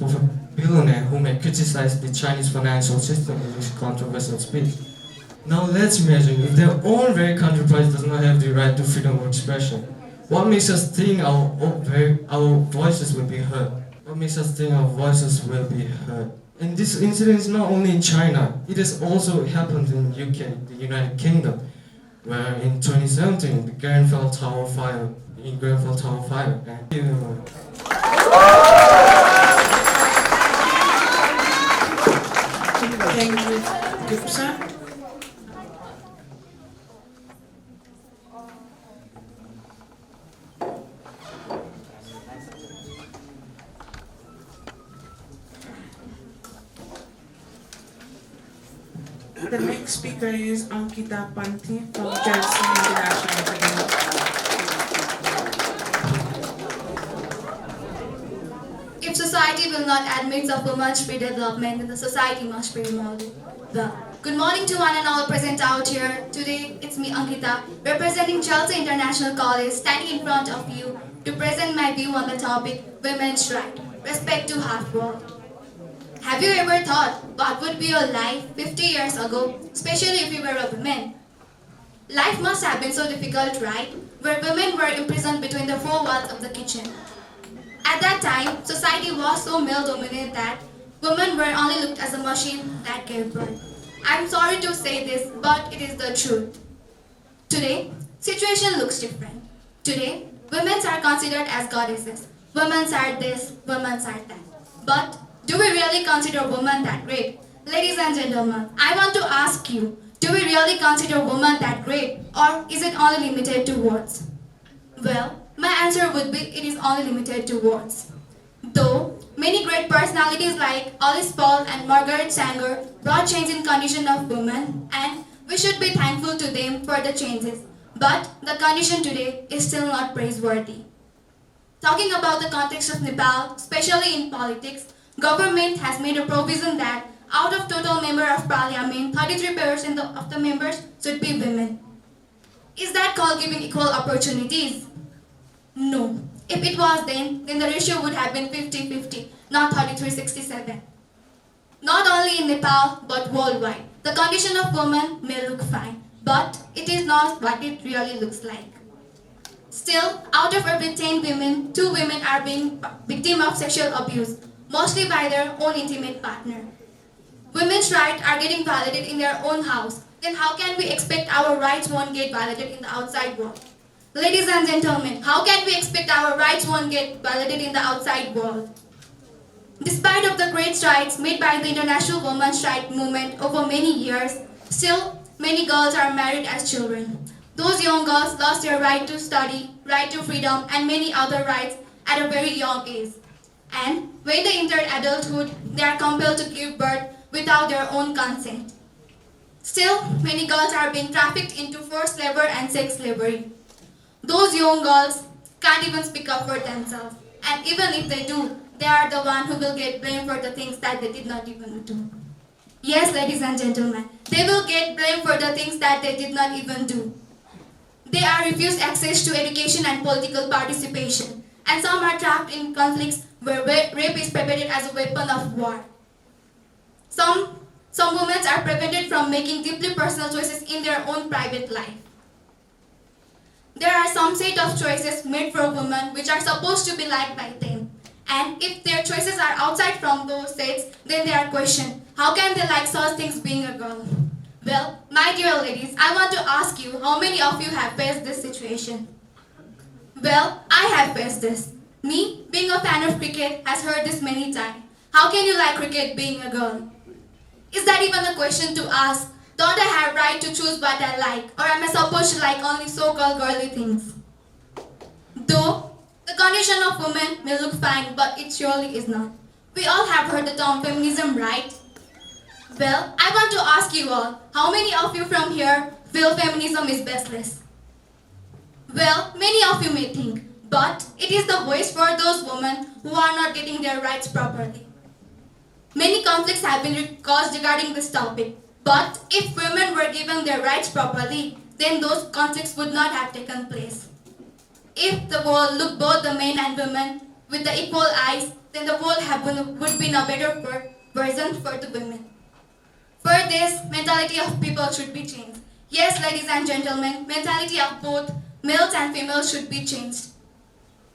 billionaire who may criticize the Chinese financial system in his controversial speech. Now let's imagine if their own very country pride does not have the right to freedom of expression. What makes us think our voices will be heard? What makes us think our voices will be heard? And this incident is not only in China, it has also happened in UK, the United Kingdom, where in 2017, the Grenfell Tower fire. Thank you. Thank you, Gupta. The next speaker is Ankita Panthi from Chelsea International Academy. If society will not admit of women's free development, then the society must be remodeled. Well, good morning to one and all present out here. Today, it's me, Ankita, representing Chelsea International College, standing in front of you to present my view on the topic, women's right, respect to half-world. Have you ever thought what would be your life 50 years ago, especially if you were a woman? Life must have been so difficult, right? Where women were imprisoned between the four walls of the kitchen. At that time, society was so male-dominated that women were only looked as a machine that gave birth. I'm sorry to say this, but it is the truth. Today, situation looks different. Today, women are considered as goddesses. Women are this, women are that. But do we really consider women that great? Ladies and gentlemen, I want to ask you, do we really consider women that great, or is it only limited to words? Well, my answer would be it is only limited to words. Though many great personalities like Alice Paul and Margaret Sanger brought change in condition of women, and we should be thankful to them for the changes. But the condition today is still not praiseworthy. Talking about the context of Nepal, especially in politics, government has made a provision that out of total member of parliament, 33% of the members should be women. Is that called giving equal opportunities? No. If it was then the ratio would have been 50-50, not 33-67. Not only in Nepal, but worldwide. The condition of women may look fine, but it is not what it really looks like. Still, out of every 10 women, 2 women are being victims of sexual abuse, mostly by their own intimate partner. Women's rights are getting violated in their own house. Then how can we expect our rights won't get violated in the outside world? Ladies and gentlemen, how can we expect our rights won't get violated in the outside world? Despite of the great strides made by the international women's rights movement over many years, still many girls are married as children. Those young girls lost their right to study, right to freedom, and many other rights at a very young age. And when they enter adulthood, they are compelled to give birth without their own consent. Still, many girls are being trafficked into forced labor and sex slavery. Those young girls can't even speak up for themselves. And even if they do, they are the one who will get blamed for the things that they did not even do. Yes, ladies and gentlemen, they will get blamed for the things that they did not even do. They are refused access to education and political participation. And some are trapped in conflicts where rape is perpetrated as a weapon of war. Some women are prevented from making deeply personal choices in their own private life. There are some set of choices made for women which are supposed to be liked by them. And if their choices are outside from those sets, then they are questioned. How can they like such things being a girl? Well, my dear ladies, I want to ask you, how many of you have faced this situation? Well, I have faced this. Me, being a fan of cricket, has heard this many times. How can you like cricket being a girl? Is that even a question to ask? Don't I have right to choose what I like, or am I supposed to like only so-called girly things? Though the condition of women may look fine, but it surely is not. We all have heard the term feminism, right? Well, I want to ask you all, how many of you from here feel feminism is baseless? Well, many of you may think, but it is the voice for those women who are not getting their rights properly. Many conflicts have been caused regarding this topic, but if women were given their rights properly, then those conflicts would not have taken place. If the world looked both the men and women with the equal eyes, then the world would be in a better version for the women. For this, mentality of people should be changed. Yes, ladies and gentlemen, mentality of both males and females should be changed.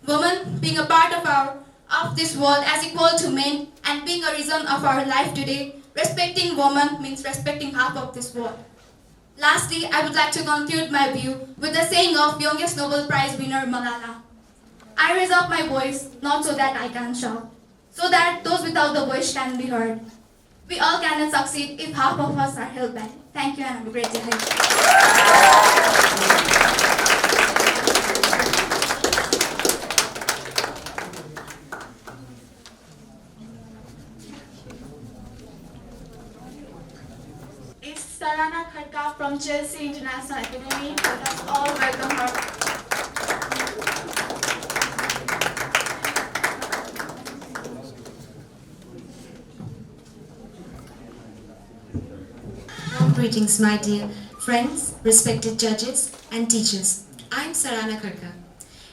Women being a part of this world as equal to men and being a reason of our life today, respecting women means respecting half of this world. Lastly, I would like to conclude my view with the saying of youngest Nobel Prize winner Malala. I raise up my voice not so that I can shout, so that those without the voice can be heard. We all cannot succeed if half of us are held back. Thank you and have a great day ahead. Sarana Khadka from Chelsea International Academy. Let us all welcome her. Greetings, my dear friends, respected judges and teachers. I am Sarana Khadka,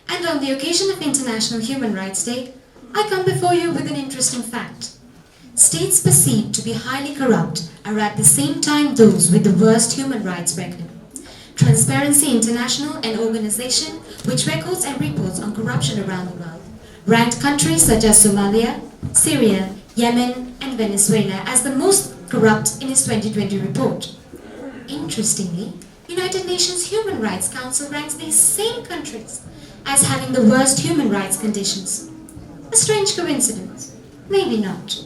and on the occasion of International Human Rights Day, I come before you with an interesting fact. States perceived to be highly corrupt are at the same time those with the worst human rights record. Transparency International, an organization which records and reports on corruption around the world, ranked countries such as Somalia, Syria, Yemen, and Venezuela as the most corrupt in its 2020 report. Interestingly, United Nations Human Rights Council ranks these same countries as having the worst human rights conditions. A strange coincidence? Maybe not.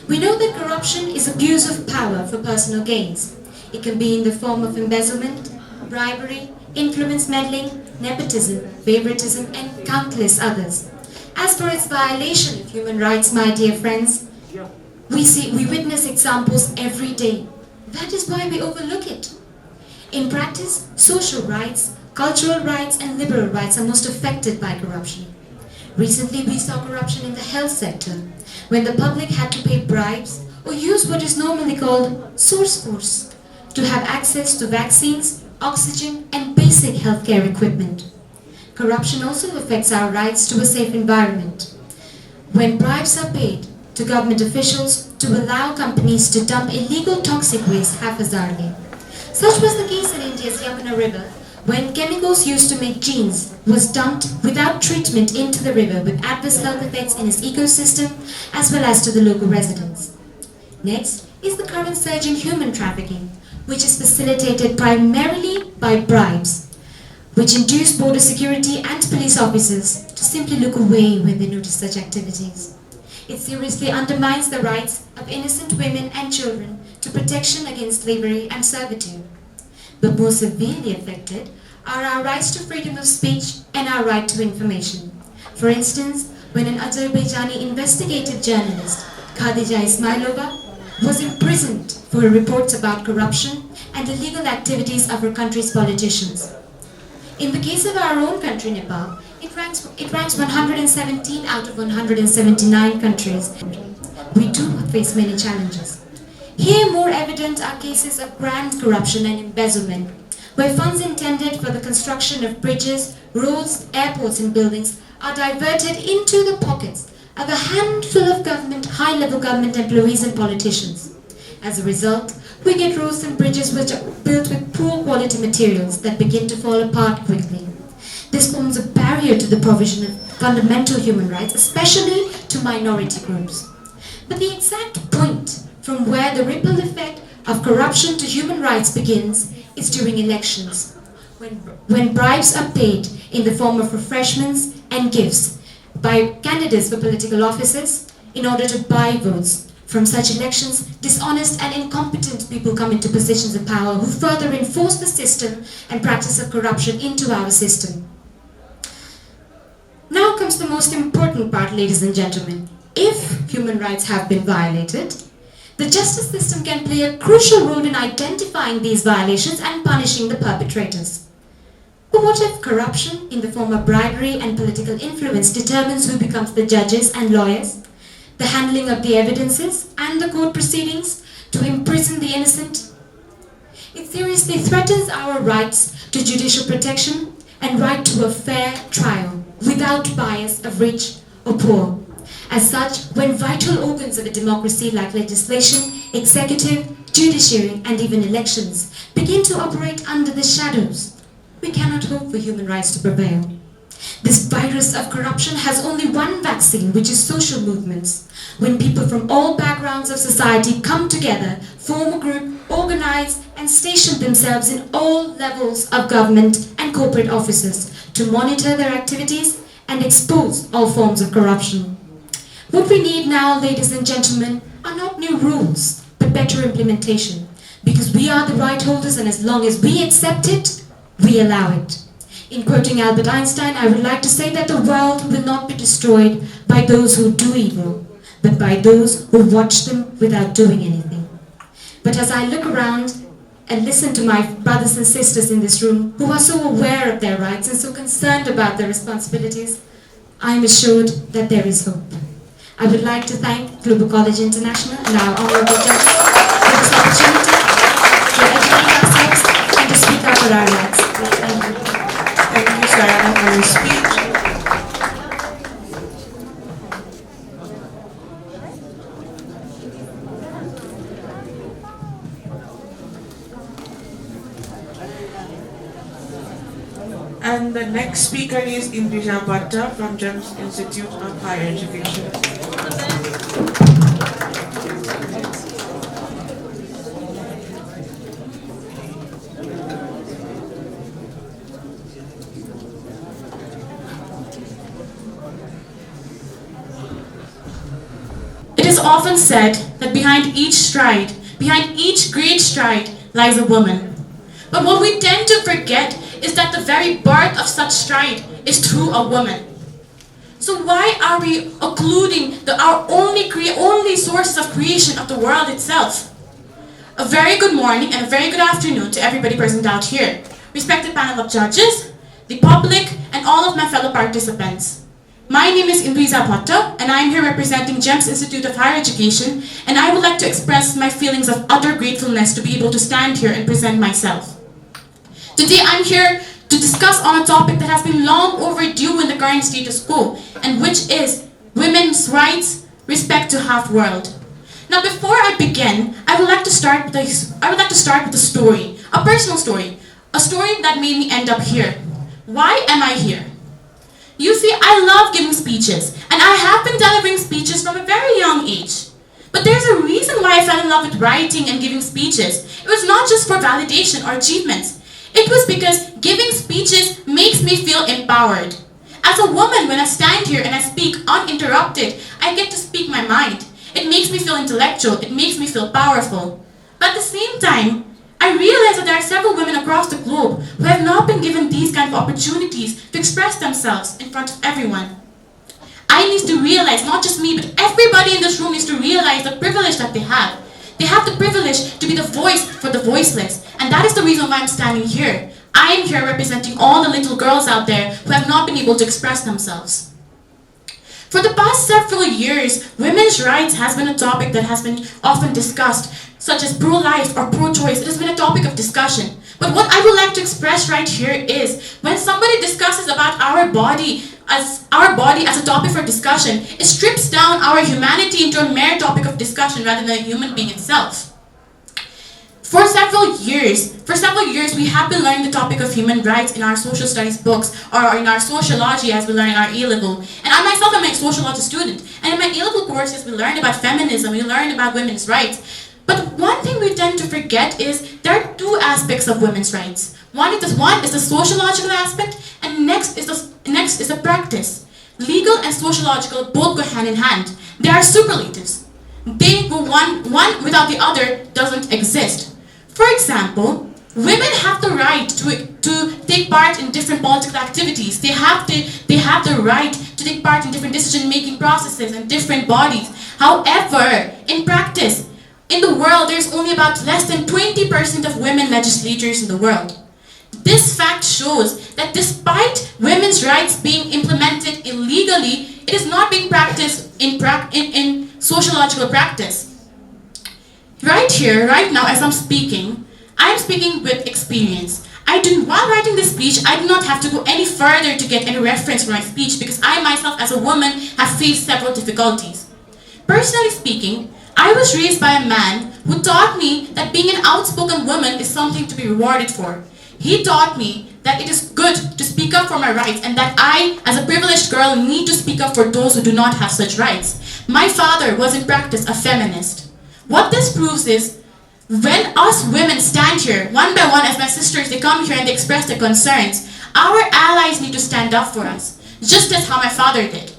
We know that corruption is abuse of power for personal gains. It can be in the form of embezzlement, bribery, influence meddling, nepotism, favoritism, and countless others. As for its violation of human rights, my dear friends, we witness examples every day. That is why we overlook it. In practice, social rights, cultural rights, and liberal rights are most affected by corruption. Recently, we saw corruption in the health sector, when the public had to pay bribes or use what is normally called source force to have access to vaccines, oxygen, and basic healthcare equipment. Corruption also affects our rights to a safe environment. When bribes are paid to government officials to allow companies to dump illegal toxic waste haphazardly. Such was the case in India's Yamuna River, when chemicals used to make jeans was dumped without treatment into the river with adverse health effects in its ecosystem as well as to the local residents. Next is the current surge in human trafficking, which is facilitated primarily by bribes, which induce border security and police officers to simply look away when they notice such activities. It seriously undermines the rights of innocent women and children to protection against slavery and servitude. But more severely affected are our rights to freedom of speech and our right to information. For instance, when an Azerbaijani investigative journalist, Khadija Ismailova, was imprisoned for her reports about corruption and illegal activities of her country's politicians. In the case of our own country, Nepal, it ranks 117 out of 179 countries. We do face many challenges. Here, more evident are cases of grand corruption and embezzlement, where funds intended for the construction of bridges, roads, airports, and buildings are diverted into the pockets of a handful of high-level government employees and politicians. As a result, we get roads and bridges which are built with poor quality materials that begin to fall apart quickly. This forms a barrier to the provision of fundamental human rights, especially to minority groups. But the exact point from where the ripple effect of corruption to human rights begins is during elections, when bribes are paid in the form of refreshments and gifts by candidates for political offices in order to buy votes From such elections, dishonest and incompetent people come into positions of power who further enforce the system and practice of corruption into our system. Now comes the most important part, ladies and gentlemen. If human rights have been violated, the justice system can play a crucial role in identifying these violations and punishing the perpetrators. But what if corruption in the form of bribery and political influence determines who becomes the judges and lawyers, the handling of the evidences and the court proceedings to imprison the innocent? It seriously threatens our rights to judicial protection and right to a fair trial without bias of rich or poor. As such, when vital organs of a democracy like legislation, executive, judiciary, and even elections begin to operate under the shadows, we cannot hope for human rights to prevail. This virus of corruption has only one vaccine, which is social movements. When people from all backgrounds of society come together, form a group, organize, and station themselves in all levels of government and corporate offices to monitor their activities and expose all forms of corruption. What we need now, ladies and gentlemen, are not new rules, but better implementation. Because we are the right holders, and as long as we accept it, we allow it. In quoting Albert Einstein, I would like to say that the world will not be destroyed by those who do evil, but by those who watch them without doing anything. But as I look around and listen to my brothers and sisters in this room who are so aware of their rights and so concerned about their responsibilities, I am assured that there is hope. I would like to thank Global College International and our honorable judges for this opportunity to educate ourselves and to speak out for our rights. Thank you. Thank you, Sarana, for your speech. And the next speaker is Indrija Bhatta from GEMS Institute of Higher Education. It is often said that behind each stride, behind each great stride, lies a woman. But what we tend to forget is that the very birth of such stride is through a woman. So why are we occluding our only sources of creation of the world itself? A very good morning and a very good afternoon to everybody present out here. Respected panel of judges, the public, and all of my fellow participants. My name is Indrija Bhatta, and I am here representing GEMS Institute of Higher Education, and I would like to express my feelings of utter gratefulness to be able to stand here and present myself. Today I'm here to discuss on a topic that has been long overdue in the current status quo, and which is women's rights, respect to half world. Now before I begin, I would like to start with a story, a personal story, a story that made me end up here. Why am I here? You see, I love giving speeches, and I have been delivering speeches from a very young age. But there's a reason why I fell in love with writing and giving speeches. It was not just for validation or achievements. It was because giving speeches makes me feel empowered. As a woman, when I stand here and I speak uninterrupted, I get to speak my mind. It makes me feel intellectual. It makes me feel powerful. But at the same time, I realize that there are several women across the globe who have not been given these kind of opportunities to express themselves in front of everyone. I need to realize, not just me, but everybody in this room needs to realize the privilege that they have. They have the privilege to be the voice for the voiceless. And that is the reason why I'm standing here. I am here representing all the little girls out there who have not been able to express themselves. For the past several years, women's rights has been a topic that has been often discussed, such as pro-life or pro-choice. It has been a topic of discussion. But what I would like to express right here is, when somebody discusses about our body as a topic for discussion, it strips down our humanity into a mere topic of discussion rather than a human being itself. For several years, we have been learning the topic of human rights in our social studies books, or in our sociology as we learn in our A-level. And I myself am a sociology student. And in my A-level courses, we learned about feminism, we learned about women's rights. But one thing we tend to forget is there are two aspects of women's rights. One is the sociological aspect, and next is the practice. Legal and sociological both go hand in hand. They are superlatives. They go one without the other doesn't exist. For example, women have the right to take part in different political activities. They have the right to take part in different decision-making processes and different bodies. However, in practice, in the world, there's only about less than 20% of women legislators in the world. This fact shows that despite women's rights being implemented illegally, it is not being practiced in sociological practice. Right here, right now, as I'm speaking with experience. While writing this speech, I do not have to go any further to get any reference for my speech because I myself as a woman have faced several difficulties. Personally speaking, I was raised by a man who taught me that being an outspoken woman is something to be rewarded for. He taught me that it is good to speak up for my rights and that I, as a privileged girl, need to speak up for those who do not have such rights. My father was in practice a feminist. What this proves is, when us women stand here, one by one as my sisters, they come here and they express their concerns, our allies need to stand up for us, just as how my father did.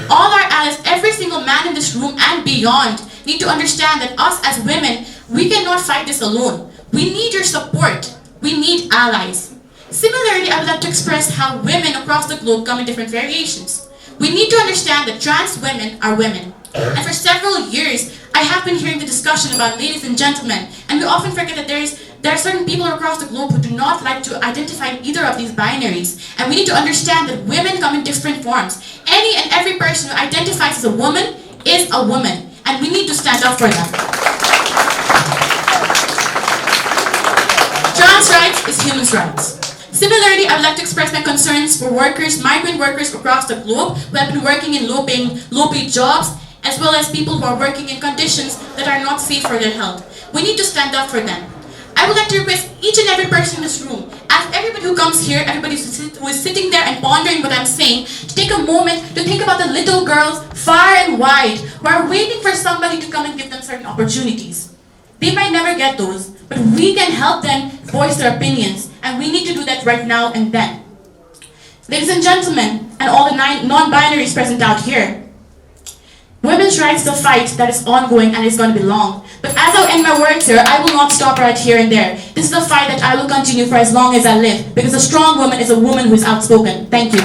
All our allies, every single man in this room and beyond, need to understand that us as women, we cannot fight this alone. We need your support. We need allies. Similarly, I would like to express how women across the globe come in different variations. We need to understand that trans women are women. And for several years, I have been hearing the discussion about ladies and gentlemen, and we often forget that there are certain people across the globe who do not like to identify in either of these binaries. And we need to understand that women come in different forms. Any and every person who identifies as a woman is a woman, and we need to stand up for them. Trans rights is human rights. Similarly, I would like to express my concerns for workers, migrant workers across the globe who have been working in low-paid jobs, as well as people who are working in conditions that are not safe for their health. We need to stand up for them. I would like to request each and every person in this room, as everybody who comes here, everybody who is sitting there and pondering what I'm saying, to take a moment to think about the little girls far and wide who are waiting for somebody to come and give them certain opportunities. They might never get those, but we can help them voice their opinions, and we need to do that right now and then. Ladies and gentlemen, and all the non-binaries present out here, women's rights is a fight that is ongoing and is going to be long. But as I end my words here, I will not stop right here and there. This is a fight that I will continue for as long as I live, because a strong woman is a woman who is outspoken. Thank you.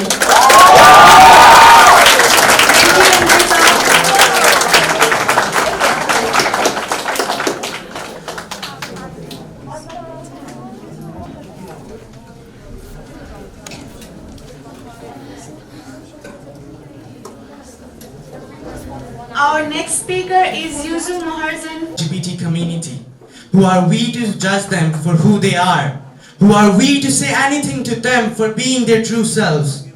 Our next speaker is Yusuf Moharzen. LGBT community. Who are we to judge them for who they are? Who are we to say anything to them for being their true selves?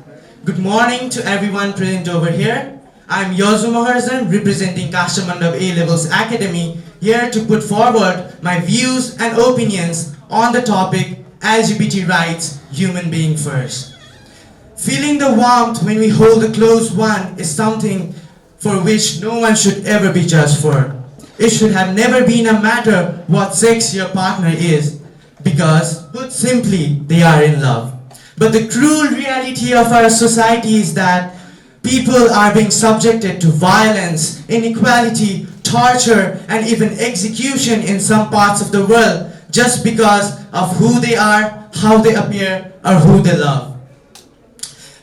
Good morning to everyone present over here. I'm Yusuf Moharzen, representing Kastamandap A-Levels Academy, here to put forward my views and opinions on the topic LGBT rights, human being first. Feeling the warmth when we hold a close one is something for which no one should ever be judged for. It should have never been a matter what sex your partner is, because, put simply, they are in love. But the cruel reality of our society is that people are being subjected to violence, inequality, torture, and even execution in some parts of the world just because of who they are, how they appear, or who they love.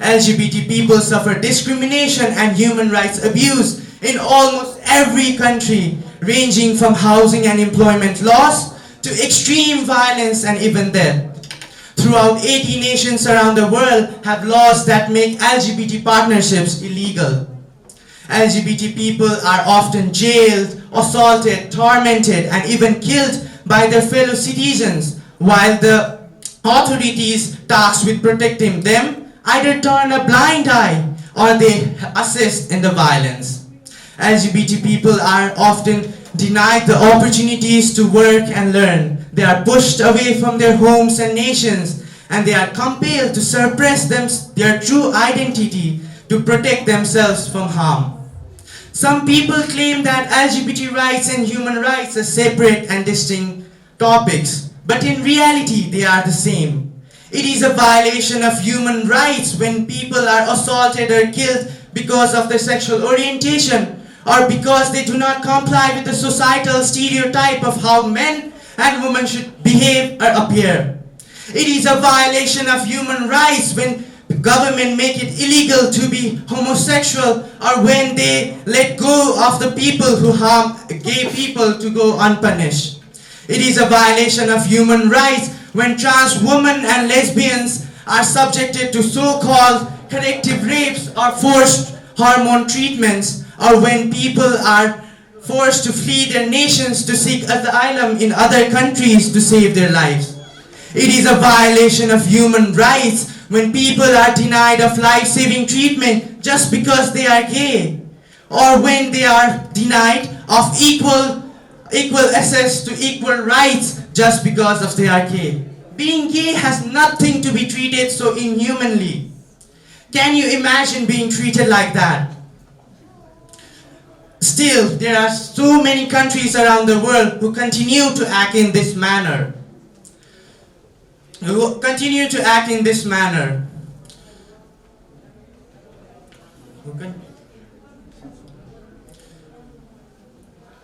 LGBT people suffer discrimination and human rights abuse in almost every country, ranging from housing and employment loss to extreme violence and even death. Throughout 80 nations around the world have laws that make LGBT partnerships illegal. LGBT people are often jailed, assaulted, tormented, and even killed by their fellow citizens, while the authorities tasked with protecting them either turn a blind eye or they assist in the violence. LGBT people are often denied the opportunities to work and learn. They are pushed away from their homes and nations, and they are compelled to suppress their true identity to protect themselves from harm. Some people claim that LGBT rights and human rights are separate and distinct topics, but in reality they are the same. It is a violation of human rights when people are assaulted or killed because of their sexual orientation, or because they do not comply with the societal stereotype of how men and women should behave or appear. It is a violation of human rights when the government make it illegal to be homosexual, or when they let go of the people who harm gay people to go unpunished. It is a violation of human rights when trans women and lesbians are subjected to so-called corrective rapes or forced hormone treatments, or when people are forced to flee their nations to seek asylum in other countries to save their lives. It is a violation of human rights when people are denied of life-saving treatment just because they are gay, or when they are denied of equal access to equal rights just because of they are gay. Being gay has nothing to be treated so inhumanly. Can you imagine being treated like that? Still, there are so many countries around the world who continue to act in this manner.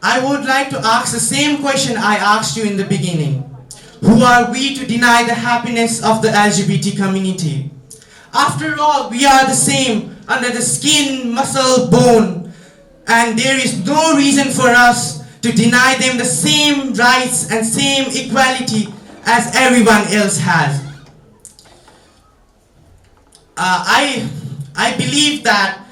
I would like to ask the same question I asked you in the beginning. Who are we to deny the happiness of the LGBT community? After all, we are the same under the skin, muscle, bone, and there is no reason for us to deny them the same rights and same equality as everyone else has. I believe that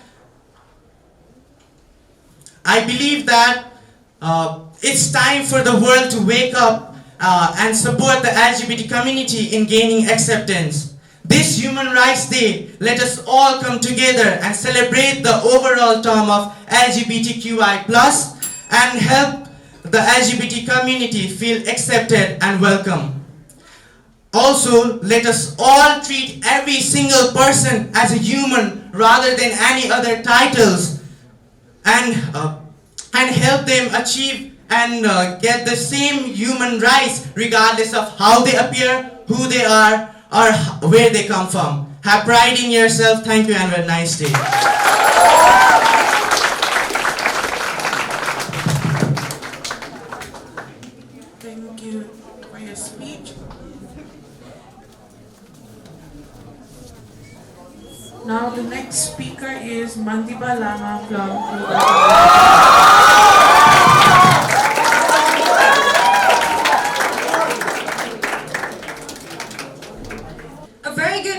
it's time for the world to wake up and support the LGBT community in gaining acceptance. This Human Rights Day, let us all come together and celebrate the overall term of LGBTQI+ and help the LGBT community feel accepted and welcome. Also, let us all treat every single person as a human rather than any other titles, and help them achieve and get the same human rights regardless of how they appear, who they are, or where they come from. Have pride in yourself. Thank you and have a nice day. Thank you for your speech. Now the next speaker is Mandiba Lama from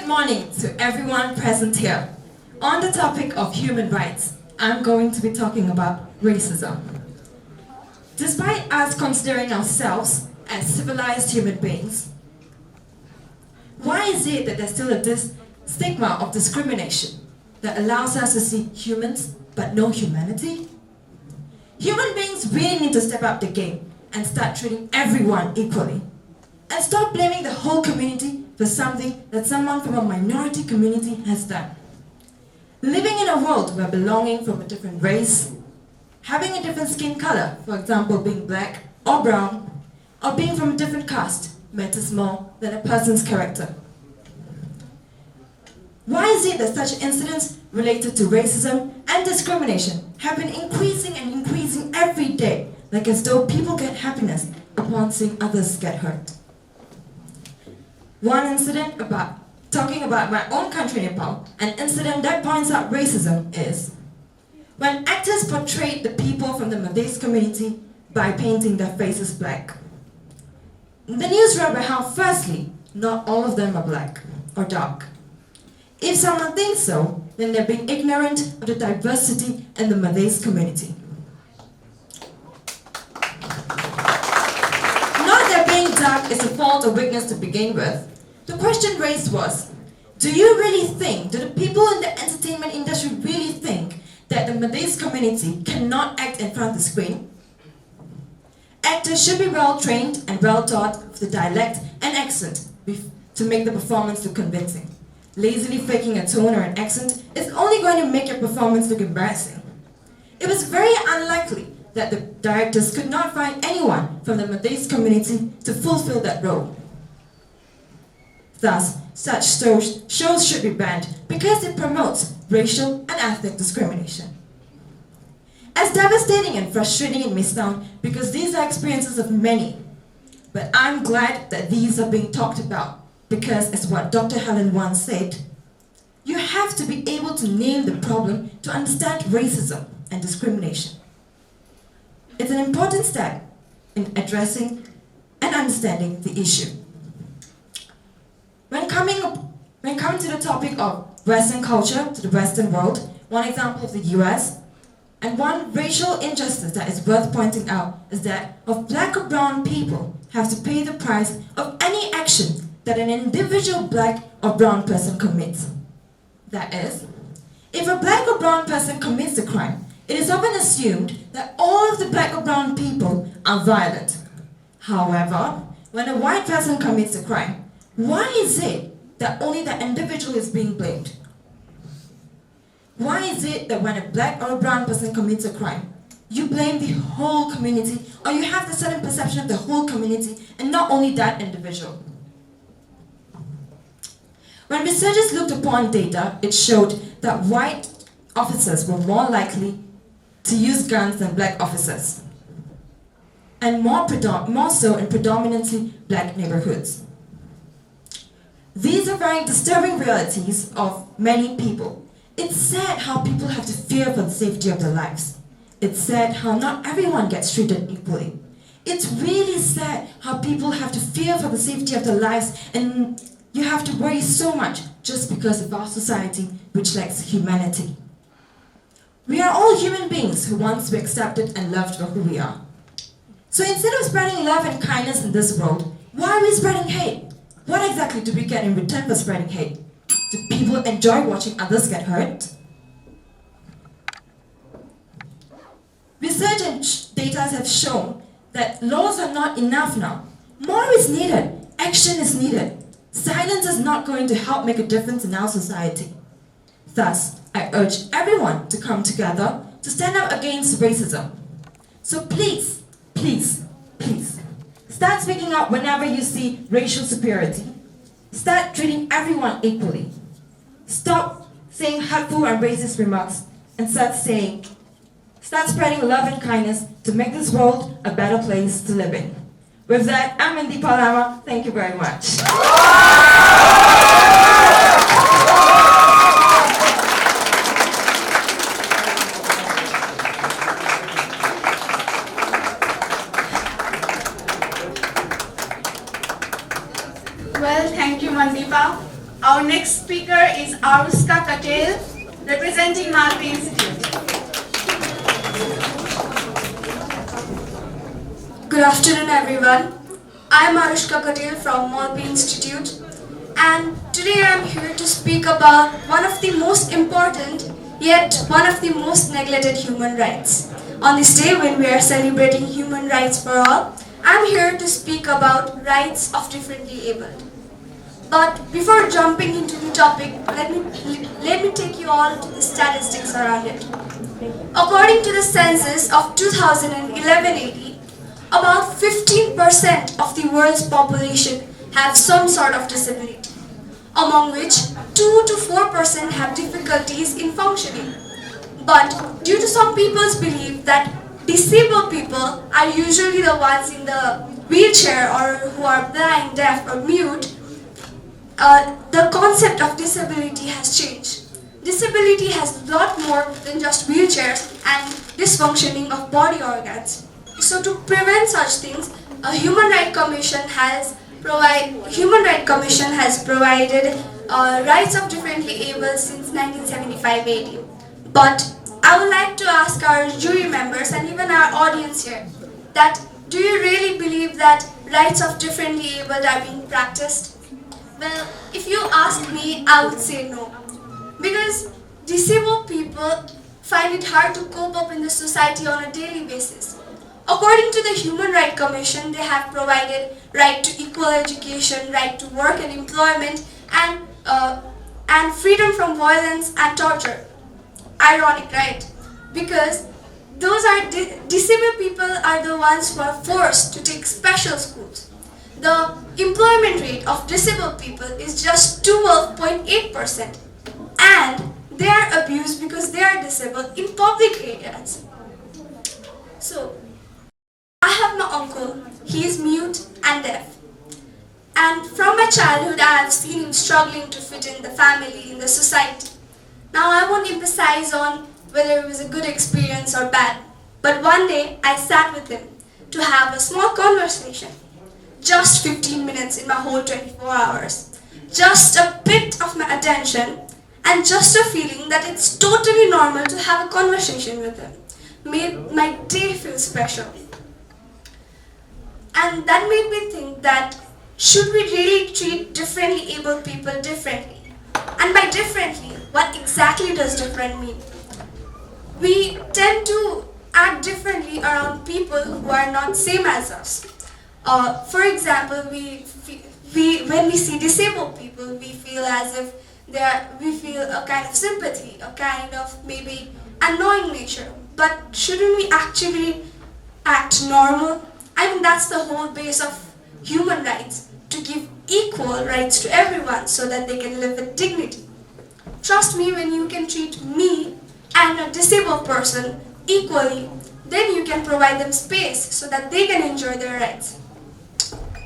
morning to everyone present here. On the topic of human rights, I'm going to be talking about racism. Despite us considering ourselves as civilized human beings, why is it that there's still this stigma of discrimination that allows us to see humans but no humanity? Human beings really need to step up the game and start treating everyone equally, and stop blaming the whole community for something that someone from a minority community has done. Living in a world where belonging from a different race, having a different skin color, for example being black or brown, or being from a different caste, matters more than a person's character. Why is it that such incidents related to racism and discrimination have been increasing and increasing every day, like as though people get happiness upon seeing others get hurt? One incident talking about my own country, Nepal, an incident that points out racism is when actors portrayed the people from the Malays community by painting their faces black. The news wrote about how, firstly, not all of them are black or dark. If someone thinks so, then they're being ignorant of the diversity in the Malays community. Dark is a fault or weakness to begin with. The question raised was, do you really think, do the people in the entertainment industry really think that the Malays community cannot act in front of the screen? Actors should be well trained and well taught with the dialect and accent to make the performance look convincing. Lazily faking a tone or an accent is only going to make your performance look embarrassing. It was very unlikely that the directors could not find anyone from the Malays community to fulfill that role. Thus, such shows should be banned because it promotes racial and ethnic discrimination. As As devastating and frustrating it may sound, because these are experiences of many. But I'm glad that these are being talked about, because as what Dr. Helen once said, you have to be able to name the problem to understand racism and discrimination. It's an important step in addressing and understanding the issue. When coming to the topic of Western culture to the Western world, one example of the US, and one racial injustice that is worth pointing out is that of black or brown people have to pay the price of any action that an individual black or brown person commits. That is, if a black or brown person commits a crime, it is often assumed that all of the black or brown people are violent. However, when a white person commits a crime, why is it that only the individual is being blamed? Why is it that when a black or a brown person commits a crime, you blame the whole community, or you have the certain perception of the whole community and not only that individual? When researchers looked upon data, it showed that white officers were more likely to use guns than black officers, and more so in predominantly black neighborhoods. These are very disturbing realities of many people. It's sad how people have to fear for the safety of their lives. It's sad how not everyone gets treated equally. It's really sad how people have to fear for the safety of their lives, and you have to worry so much just because of our society, which lacks humanity. We are all human beings who want to be accepted and loved for who we are. So instead of spreading love and kindness in this world, why are we spreading hate? What exactly do we get in return for spreading hate? Do people enjoy watching others get hurt? Research and data have shown that laws are not enough now. More is needed. Action is needed. Silence is not going to help make a difference in our society. Thus, I urge everyone to come together to stand up against racism. So please, please, please, start speaking up whenever you see racial superiority. Start treating everyone equally. Stop saying hurtful and racist remarks and start spreading love and kindness to make this world a better place to live in. With that, I'm Mandeepa Lama. Thank you very much. Well, thank you, Mandeepa. Our next speaker is Arushka Patel, representing Malvi Institute. Good afternoon, everyone. I am Arushka Patel from Malvi Institute, and today I am here to speak about one of the most important, yet one of the most neglected human rights. On this day when we are celebrating human rights for all, I am here to speak about rights of differently abled. But before jumping into the topic, let me take you all to the statistics around it. According to the census of 2011-18, about 15% of the world's population have some sort of disability, among which 2 to 4% have difficulties in functioning. But due to some people's belief that disabled people are usually the ones in the wheelchair or who are blind, deaf or mute, the concept of disability has changed. Disability has a lot more than just wheelchairs and dysfunctioning of body organs. So to prevent such things, a Human Rights Commission has provided rights of differently able since 1975-80. But I would like to ask our jury members and even our audience here that do you really believe that rights of differently abled are being practiced? Well, if you ask me, I would say no. Because disabled people find it hard to cope up in the society on a daily basis. According to the Human Rights Commission, they have provided right to equal education, right to work and employment, and freedom from violence and torture. Ironic, right? Because those are disabled people are the ones who are forced to take special schools. The employment rate of disabled people is just 12.8%, and they are abused because they are disabled in public areas. childhood, I have seen him struggling to fit in the family, in the society. Now, I won't emphasize on whether it was a good experience or bad, but one day I sat with him to have a small conversation. Just 15 minutes in my whole 24 hours. Just a bit of my attention and just a feeling that it's totally normal to have a conversation with him made my day feel special. And that made me think that should we really treat differently abled people differently? And by differently, what exactly does different mean? We tend to act differently around people who are not same as us. For example, when we see disabled people, we feel as if we feel a kind of sympathy, a kind of maybe annoying nature. But shouldn't we actually act normal? I mean, that's the whole base of human rights, to give equal rights to everyone so that they can live with dignity. Trust me, when you can treat me and a disabled person equally, then you can provide them space so that they can enjoy their rights.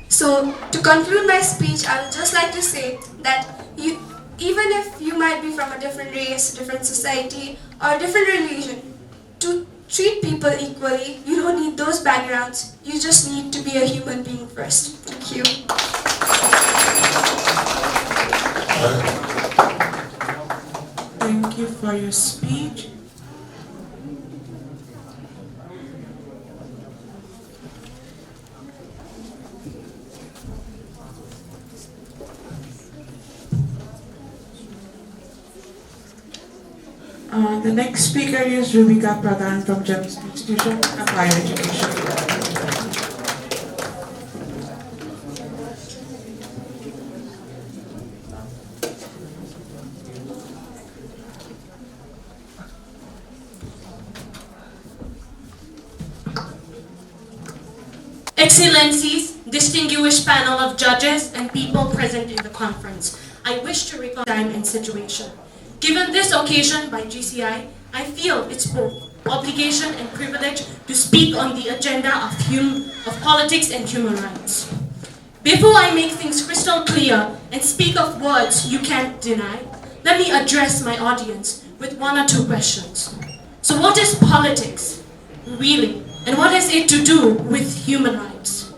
So, to conclude my speech, I would just like to say that even if you might be from a different race, different society, or a different religion, to treat people equally, you don't need those backgrounds. You just need to be a human being first. Thank you. Thank you for your speech. The next speaker is Rubika Pradhan from GEMS Institution of Higher Education. Excellencies, distinguished panel of judges, and people present in the conference, I wish to recall time and situation. Given this occasion by GCI, I feel it's both obligation and privilege to speak on the agenda of politics and human rights. Before I make things crystal clear and speak of words you can't deny, let me address my audience with one or two questions. So what is politics, really, and what has it to do with human rights?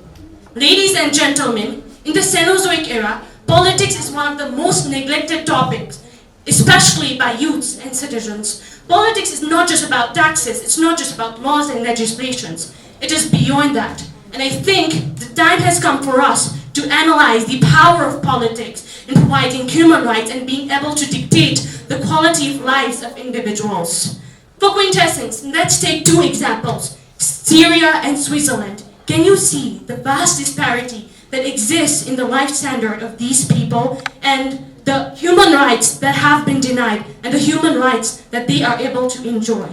Ladies and gentlemen, in the Cenozoic era, politics is one of the most neglected topics, especially by youths and citizens. Politics is not just about taxes, it's not just about laws and legislations. It is beyond that. And I think the time has come for us to analyze the power of politics in providing human rights and being able to dictate the quality of lives of individuals. For quintessence, let's take two examples, Syria and Switzerland. Can you see the vast disparity that exists in the life standard of these people and the human rights that have been denied and the human rights that they are able to enjoy?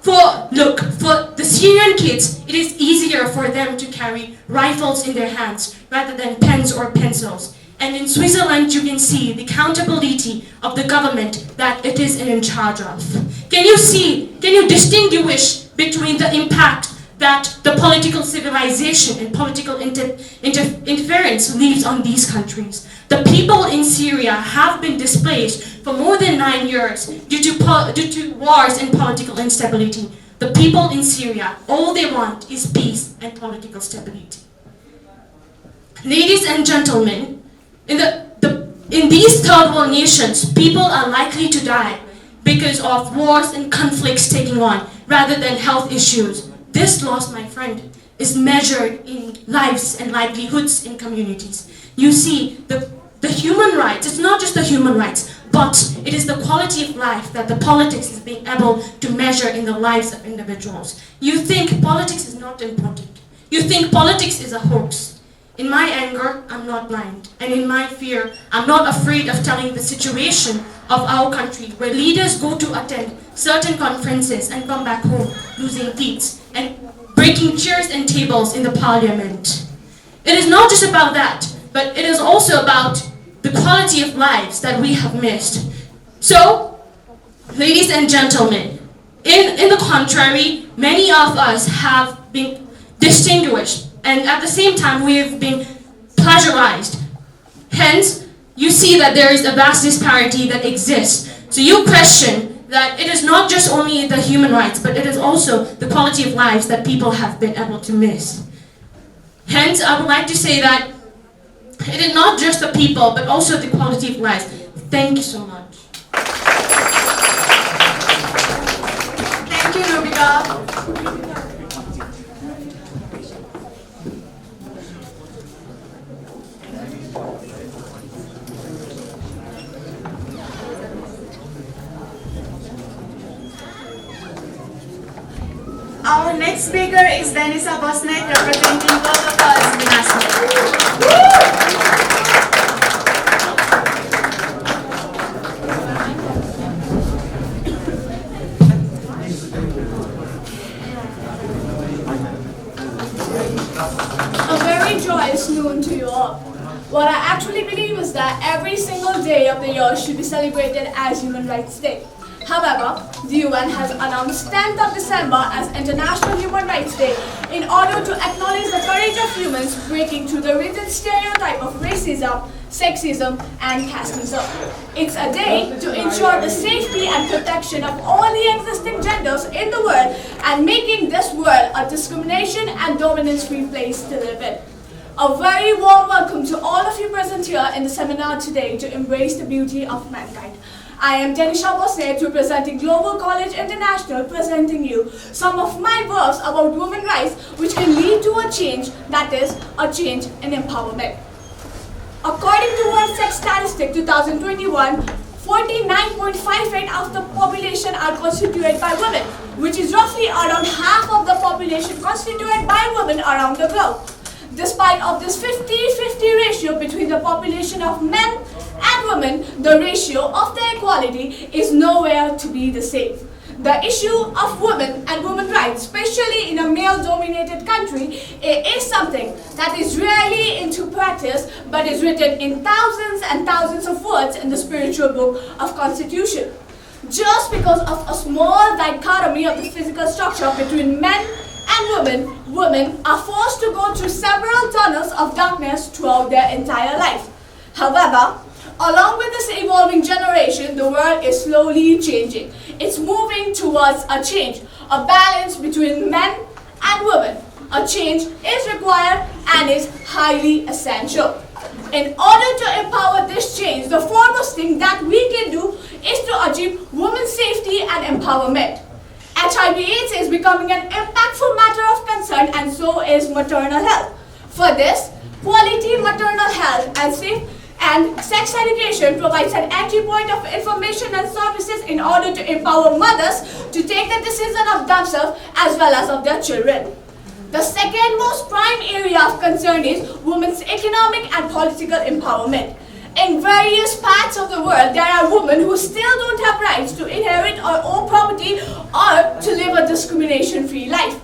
For the Syrian kids, it is easier for them to carry rifles in their hands rather than pens or pencils. And in Switzerland, you can see the accountability of the government that it is in charge of. Can you distinguish between the impact that the political civilization and political interference leaves on these countries? The people in Syria have been displaced for more than 9 years due to wars and political instability. The people in Syria, all they want is peace and political stability. Ladies and gentlemen, in these third world nations, people are likely to die because of wars and conflicts taking on rather than health issues. This loss, my friend, is measured in lives and livelihoods in communities. You see, the human rights, it's not just the human rights, but it is the quality of life that the politics is being able to measure in the lives of individuals. You think politics is not important. You think politics is a hoax. In my anger, I'm not blind. And in my fear, I'm not afraid of telling the situation of our country where leaders go to attend certain conferences and come back home losing teeth and breaking chairs and tables in the parliament. It is not just about that, but it is also about the quality of lives that we have missed. So, ladies and gentlemen, in the contrary, many of us have been distinguished, and at the same time we have been plagiarized Hence, you see that there is a vast disparity that exists. So you question that it is not just only the human rights, but it is also the quality of lives that people have been able to miss. Hence, I would like to say that it is not just the people, but also the quality of lives. Thank you so much. Thank you, Rubika. Our next speaker is Denisa Bosnet, representing Global Girls International. A very joyous noon to you all. What I actually believe is that every single day of the year should be celebrated as Human Rights Day. However, the UN has announced 10th of December as International Human Rights Day in order to acknowledge the courage of humans breaking through the rigid stereotype of racism, sexism, and casteism. It's a day to ensure the safety and protection of all the existing genders in the world and making this world a discrimination and dominance-free place to live in. A very warm welcome to all of you present here in the seminar today to embrace the beauty of mankind. I am Denisha Bosnet, representing Global College International, presenting you some of my works about women's rights which can lead to a change, that is, a change in empowerment. According to World Sex Statistics 2021, 49.58% of the population are constituted by women, which is roughly around half of the population constituted by women around the globe. Despite of this 50-50 ratio between the population of men and women, the ratio of the equality is nowhere to be the same. The issue of women and women's rights, especially in a male-dominated country, is something that is rarely into practice, but is written in thousands and thousands of words in the spiritual book of Constitution. Just because of a small dichotomy of the physical structure between men and women are forced to go through several tunnels of darkness throughout their entire life. However, along with this evolving generation, the world is slowly changing. It's moving towards a change, a balance between men and women. A change is required and is highly essential. In order to empower this change, the foremost thing that we can do is to achieve women's safety and empowerment. HIV/AIDS is becoming an impactful matter of concern, and so is maternal health. For this, quality maternal health and safe and sex education provides an entry point of information and services in order to empower mothers to take the decision of themselves as well as of their children. The second most prime area of concern is women's economic and political empowerment. In various parts of the world, there are women who still don't have rights to inherit or own property or to live a discrimination-free life.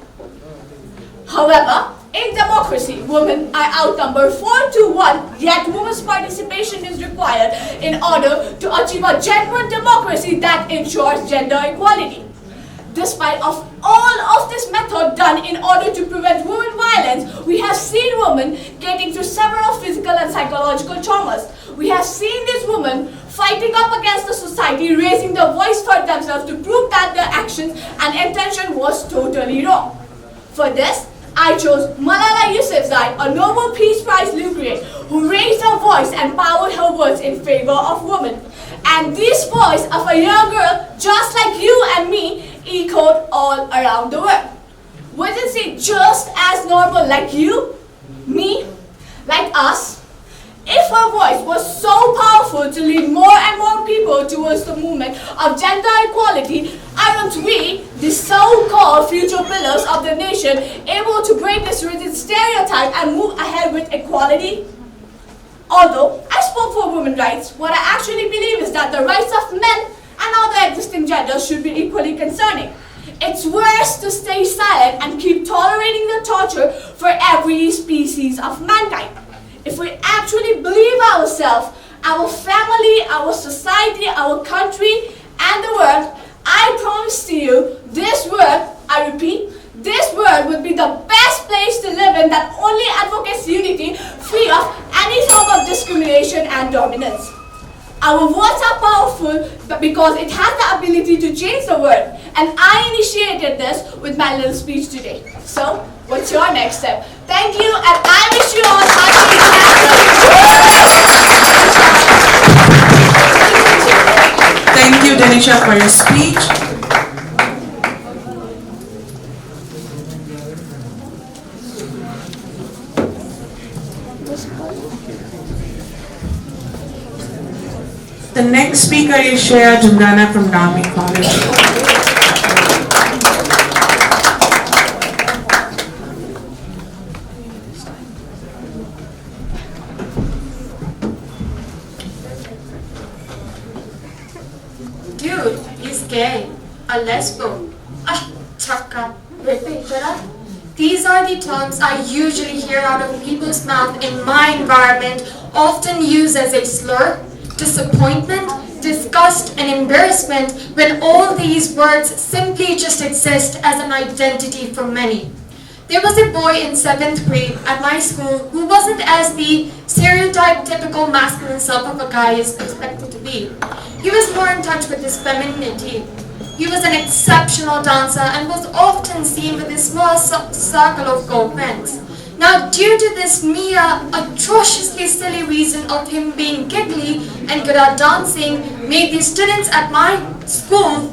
However, in democracy, women are outnumbered 4-1, yet women's participation is required in order to achieve a genuine democracy that ensures gender equality. Despite of all of this method done in order to prevent women violence, we have seen women getting through several physical and psychological traumas. We have seen these women fighting up against the society, raising their voice for themselves to prove that their actions and intention was totally wrong. For this, I chose Malala Yousafzai, a Nobel Peace Prize laureate, who raised her voice and powered her words in favor of women. And this voice of a young girl, just like you and me, echoed all around the world. Wouldn't it just as normal like you, me, like us? If her voice was so powerful to lead more and more people towards the movement of gender equality, aren't we, the so-called future pillars of the nation, able to break this rigid stereotype and move ahead with equality? Although I spoke for women's rights, what I actually believe is that the rights of men and other existing genders should be equally concerning. It's worse to stay silent and keep tolerating the torture for every species of mankind. If we actually believe ourselves, our family, our society, our country, and the world, I promise to you, this world, I repeat, this world would be the best place to live in that only advocates unity, free of any form of discrimination dominance. Our words are powerful because it has the ability to change the world, and I initiated this with my little speech today. So, what's your next step? Thank you, and I wish you all happy International. Thank you, Denisha, for your speech. The next speaker is Shreya Jumrana from Nami College. Dude, he's gay, a lesbo, chakka, repetera. These are the terms I usually hear out of people's mouth in my environment, often used as a slur, disappointment, disgust, and embarrassment, when all these words simply just exist as an identity for many. There was a boy in 7th grade at my school who wasn't as the stereotype typical masculine self of a guy is expected to be. He was more in touch with his femininity. He was an exceptional dancer and was often seen with a small circle of girlfriends. Now, due to this mere atrociously silly reason of him being giggly and good at dancing, made the students at my school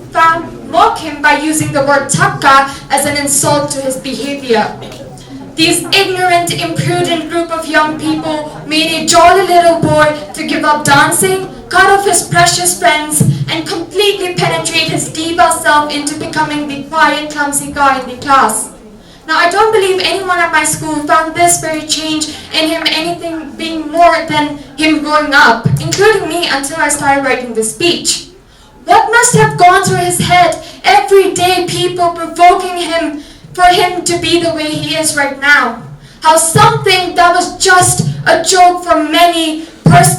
mock him by using the word takka as an insult to his behavior. These ignorant, imprudent group of young people made a jolly little boy to give up dancing, cut off his precious friends, and completely penetrate his diva self into becoming the quiet, clumsy guy in the class. Now, I don't believe anyone at my school found this very change in him anything being more than him growing up, including me until I started writing this speech. What must have gone through his head every day, people provoking him for him to be the way he is right now? How something that was just a joke for many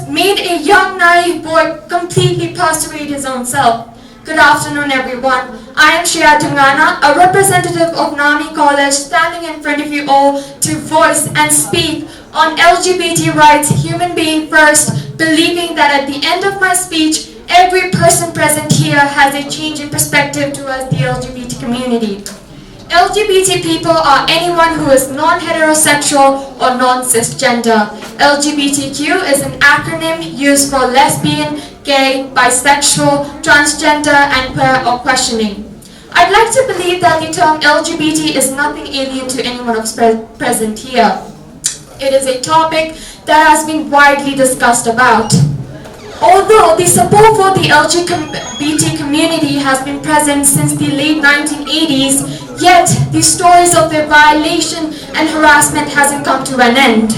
made a young naive boy completely prostrate his own self. Good afternoon, everyone. I am Shreya Jumrana, a representative of Nami College, standing in front of you all to voice and speak on LGBT rights, human being first, believing that at the end of my speech, every person present here has a change in perspective towards the LGBT community. LGBT people are anyone who is non-heterosexual or non-cisgender. LGBTQ is an acronym used for lesbian, gay, bisexual, transgender, and queer or questioning. I'd like to believe that the term LGBT is nothing alien to anyone present here. It is a topic that has been widely discussed about. Although the support for the LGBT community has been present since the late 1980s, yet the stories of their violation and harassment hasn't come to an end.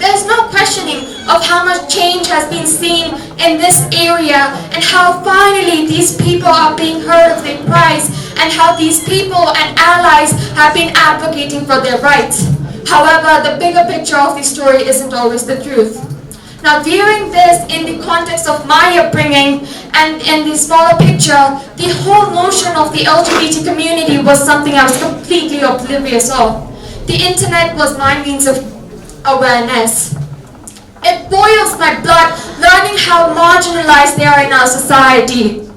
There's no questioning of how much change has been seen in this area and how finally these people are being heard of their cries and how these people and allies have been advocating for their rights. However, the bigger picture of the story isn't always the truth. Now, viewing this in the context of my upbringing and in the smaller picture, the whole notion of the LGBT community was something I was completely oblivious of. The internet was my means of awareness. It boils my blood learning how marginalized they are in our society.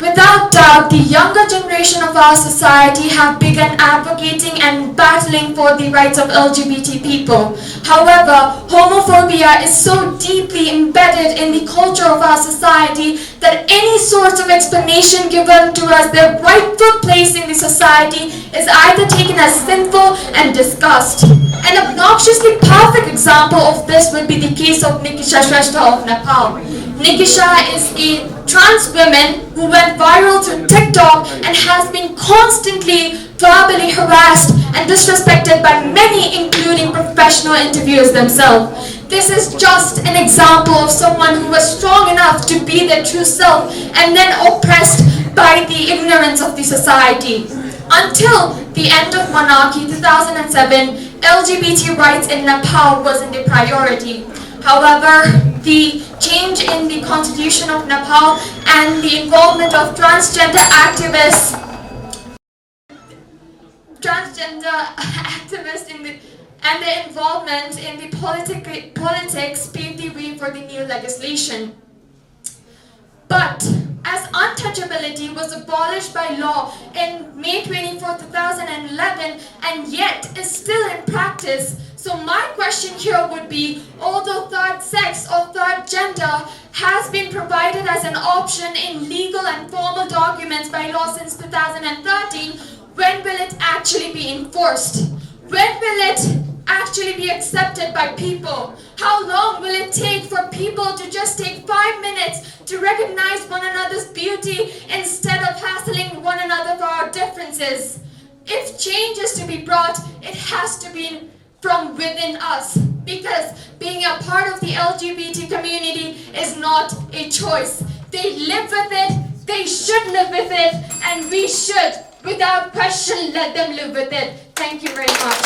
Without doubt, the younger generation of our society have begun advocating and battling for the rights of LGBT people. However, homophobia is so deeply embedded in the culture of our society that any sort of explanation given to us their rightful place in the society is either taken as sinful and discussed. An obnoxiously perfect example of this would be the case of Nikisha Shrestha of Nepal. Nikisha is a trans woman who went viral through TikTok and has been constantly verbally harassed and disrespected by many, including professional interviewers themselves. This is just an example of someone who was strong enough to be their true self and then oppressed by the ignorance of the society. Until the end of monarchy, 2007, LGBT rights in Nepal wasn't a priority. However, the change in the constitution of Nepal and the involvement of transgender activists and their involvement in the politics paved the way for the new legislation. But as untouchability was abolished by law in May 24, 2011, and yet is still in practice, so my question here would be, although third sex or third gender has been provided as an option in legal and formal documents by law since 2013, when will it actually be enforced? When will it actually be accepted by people? How long will it take for people to just take 5 minutes to recognize one another's beauty instead of hassling one another for our differences? If change is to be brought, it has to be from within us, because being a part of the LGBT community is not a choice. They live with it, they should live with it, and we should, without question, let them live with it. Thank you very much.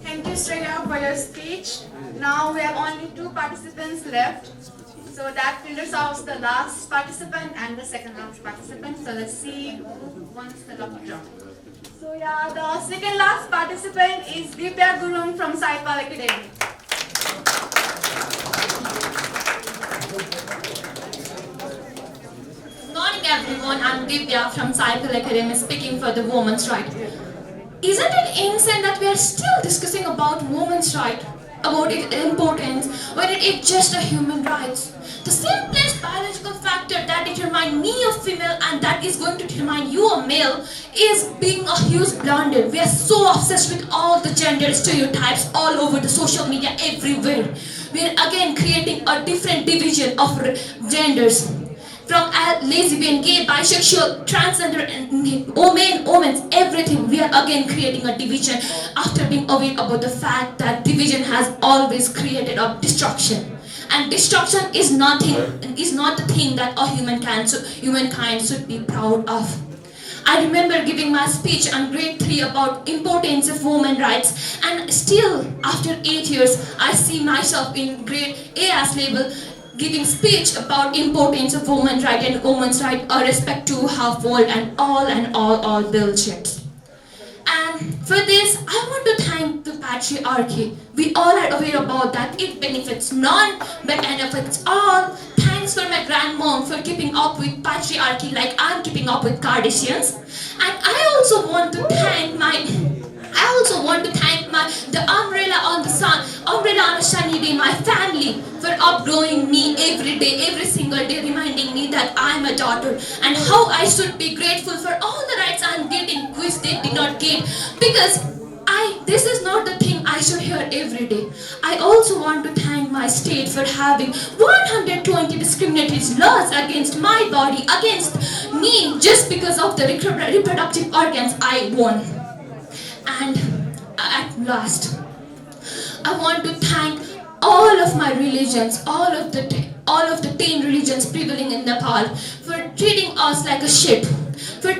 Thank you, Shreya, for your speech. Now we have only 2 participants left. So that filters out the last participant and the second last participant. So let's see who wants the lucky draw. So yeah, the second last participant is Divya Gurung from Saipal Academy. Good morning everyone, I'm Divya from Saipal Academy speaking for the women's right. Isn't it insane that we are still discussing about women's right, about its importance, when it is just a human rights? The simplest biological factor that determines me a female and that is going to determine you a male is being a huge blunder. We are so obsessed with all the gender stereotypes all over the social media everywhere. We are again creating a different division of genders. From lesbian, gay, bisexual, transgender, women, everything, we are again creating a division after being aware about the fact that division has always created a destruction. And destruction is not the thing that a humankind should be proud of. I remember giving my speech on grade 3 about importance of women's rights, and still after 8 years I see myself in grade AS level giving speech about importance of women's right and women's right or respect to half-world and all bullshit. And for this, I want to thank the patriarchy. We all are aware about that. It benefits none, but benefits all. Thanks for my grandmom for keeping up with patriarchy like I'm keeping up with Kardashians. And I also want to thank the umbrella on a sunny day, my family, for upgrowing me every day, every single day, reminding me that I'm a daughter and how I should be grateful for all the rights I'm getting, which they did not get, because this is not the thing I should hear every day. I also want to thank my state for having 120 discriminatory laws against my body, against me, just because of the reproductive organs I won. And at last, I want to thank all of my religions, all of the 10 religions prevailing in Nepal, for treating us like a shit, for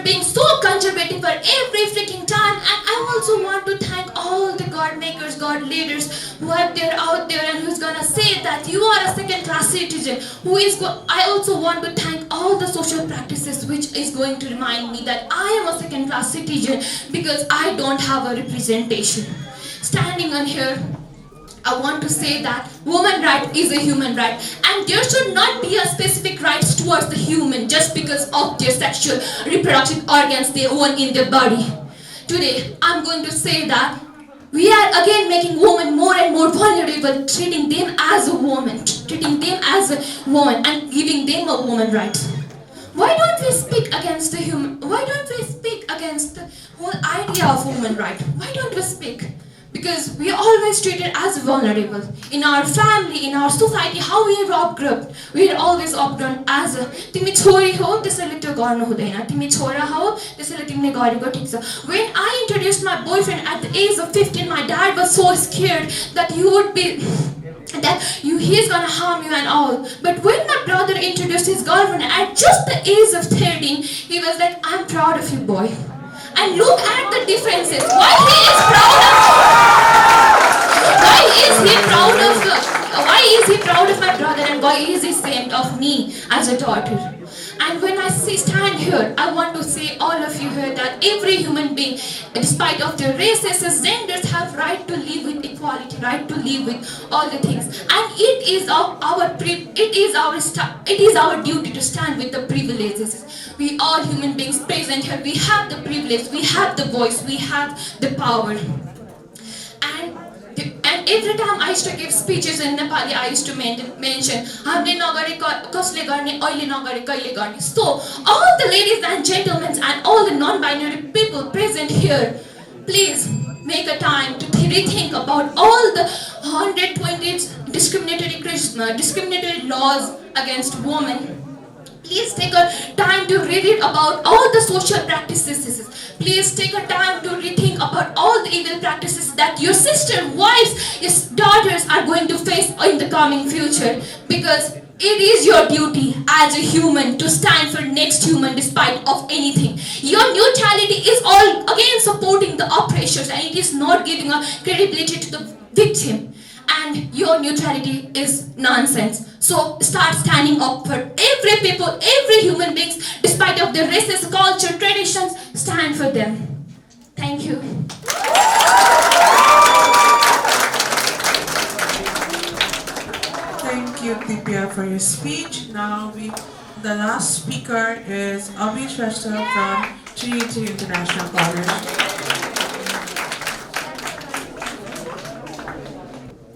being so conservative for every freaking time. And I also want to thank all the God makers, God leaders who are out there and who's gonna say that you are a second-class citizen. I also want to thank all the social practices which is going to remind me that I am a second-class citizen because I don't have a representation. Standing on here, I want to say that woman right is a human right, and there should not be a specific rights towards the human just because of their sexual reproductive organs they own in their body. Today, I'm going to say that we are again making women more and more vulnerable, treating them as a woman, and giving them a woman right. Why don't we speak against why don't we speak against the whole idea of woman right? Why don't we speak? Because we are always treated as vulnerable. In our family, in our society, how we are upgrouped. We are always upgrown as a Timi chori ho, त्यसैले त्यो गर्नु हुँदैन. Timi chora ho, त्यसैले तिमीले गरेको ठीक छ. When I introduced my boyfriend at the age of 15, my dad was so scared that he's gonna harm you and all. But when my brother introduced his girlfriend at just the age of 13, he was like, I'm proud of you, boy. And look at the differences. Why is he proud I want to say all of you here that every human being, despite of their races, genders, have right to live with equality, right to live with all the things. And it is our duty to stand with the privileges. We all human beings present here, we have the privilege, we have the voice, we have the power. And every time I used to give speeches in Nepali, I used to mention, so all the ladies and gentlemen and all the non-binary people present here, please make a time to rethink about all the 120 discriminatory laws against women. Please take a time to read it about all the social practices. Please take a time to rethink about all the evil practices that your sister, wives, your daughters are going to face in the coming future. Because it is your duty as a human to stand for next human despite of anything. Your neutrality is all again supporting the oppressors, and it is not giving a credibility to the victim. And your neutrality is nonsense. So start standing up for every people, every human beings, despite of their races, culture, traditions, stand for them. Thank you. Thank you, Divya, for your speech. Now the last speaker is Abhi Shrestha from Trinity International College.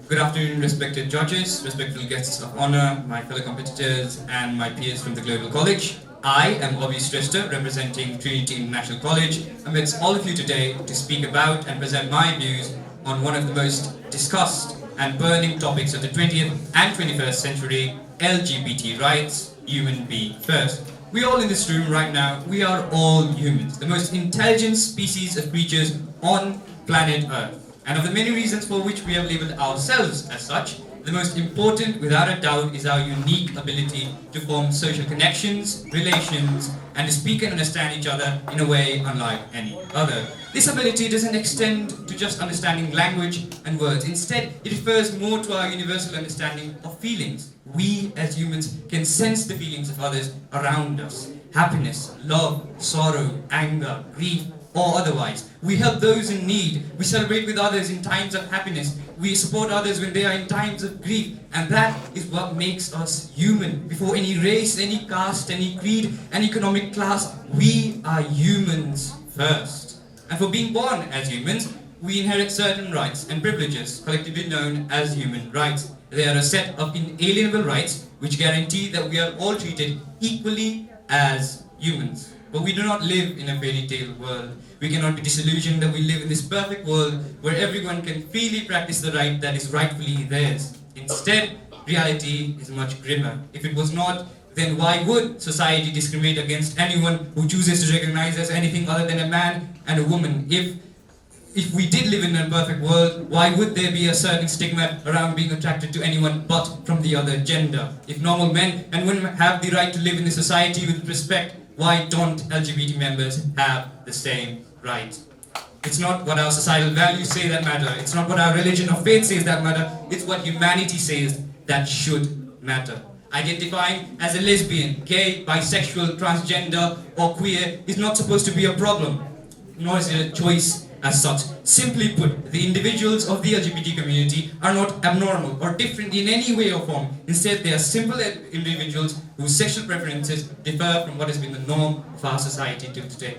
Good afternoon, respected judges, respectful guests of honor, my fellow competitors, and my peers from the Global College. I am Abhi Shrestha, representing Trinity International College, amidst all of you today to speak about and present my views on one of the most discussed and burning topics of the 20th and 21st century, LGBT rights, human being first. We all in this room right now, we are all humans, the most intelligent species of creatures on planet Earth. And of the many reasons for which we have labeled ourselves as such, the most important, without a doubt, is our unique ability to form social connections, relations, and to speak and understand each other in a way unlike any other. This ability doesn't extend to just understanding language and words. Instead, it refers more to our universal understanding of feelings. We, as humans, can sense the feelings of others around us. Happiness, love, sorrow, anger, grief, or otherwise. We help those in need. We celebrate with others in times of happiness. We support others when they are in times of grief. And that is what makes us human. Before any race, any caste, any creed, any economic class, we are humans first. And for being born as humans, we inherit certain rights and privileges, collectively known as human rights. They are a set of inalienable rights which guarantee that we are all treated equally as humans. But we do not live in a fairy tale world. We cannot be disillusioned that we live in this perfect world where everyone can freely practice the right that is rightfully theirs. Instead, reality is much grimmer. If it was not, then why would society discriminate against anyone who chooses to recognize as anything other than a man and a woman? If we did live in a perfect world, why would there be a certain stigma around being attracted to anyone but from the other gender? If normal men and women have the right to live in this society with respect, why don't LGBT members have the same rights? It's not what our societal values say that matter. It's not what our religion or faith says that matter. It's what humanity says that should matter. Identifying as a lesbian, gay, bisexual, transgender, or queer is not supposed to be a problem, nor is it a choice as such. Simply put, the individuals of the LGBT community are not abnormal or different in any way or form. Instead, they are simple individuals whose sexual preferences differ from what has been the norm of our society till today.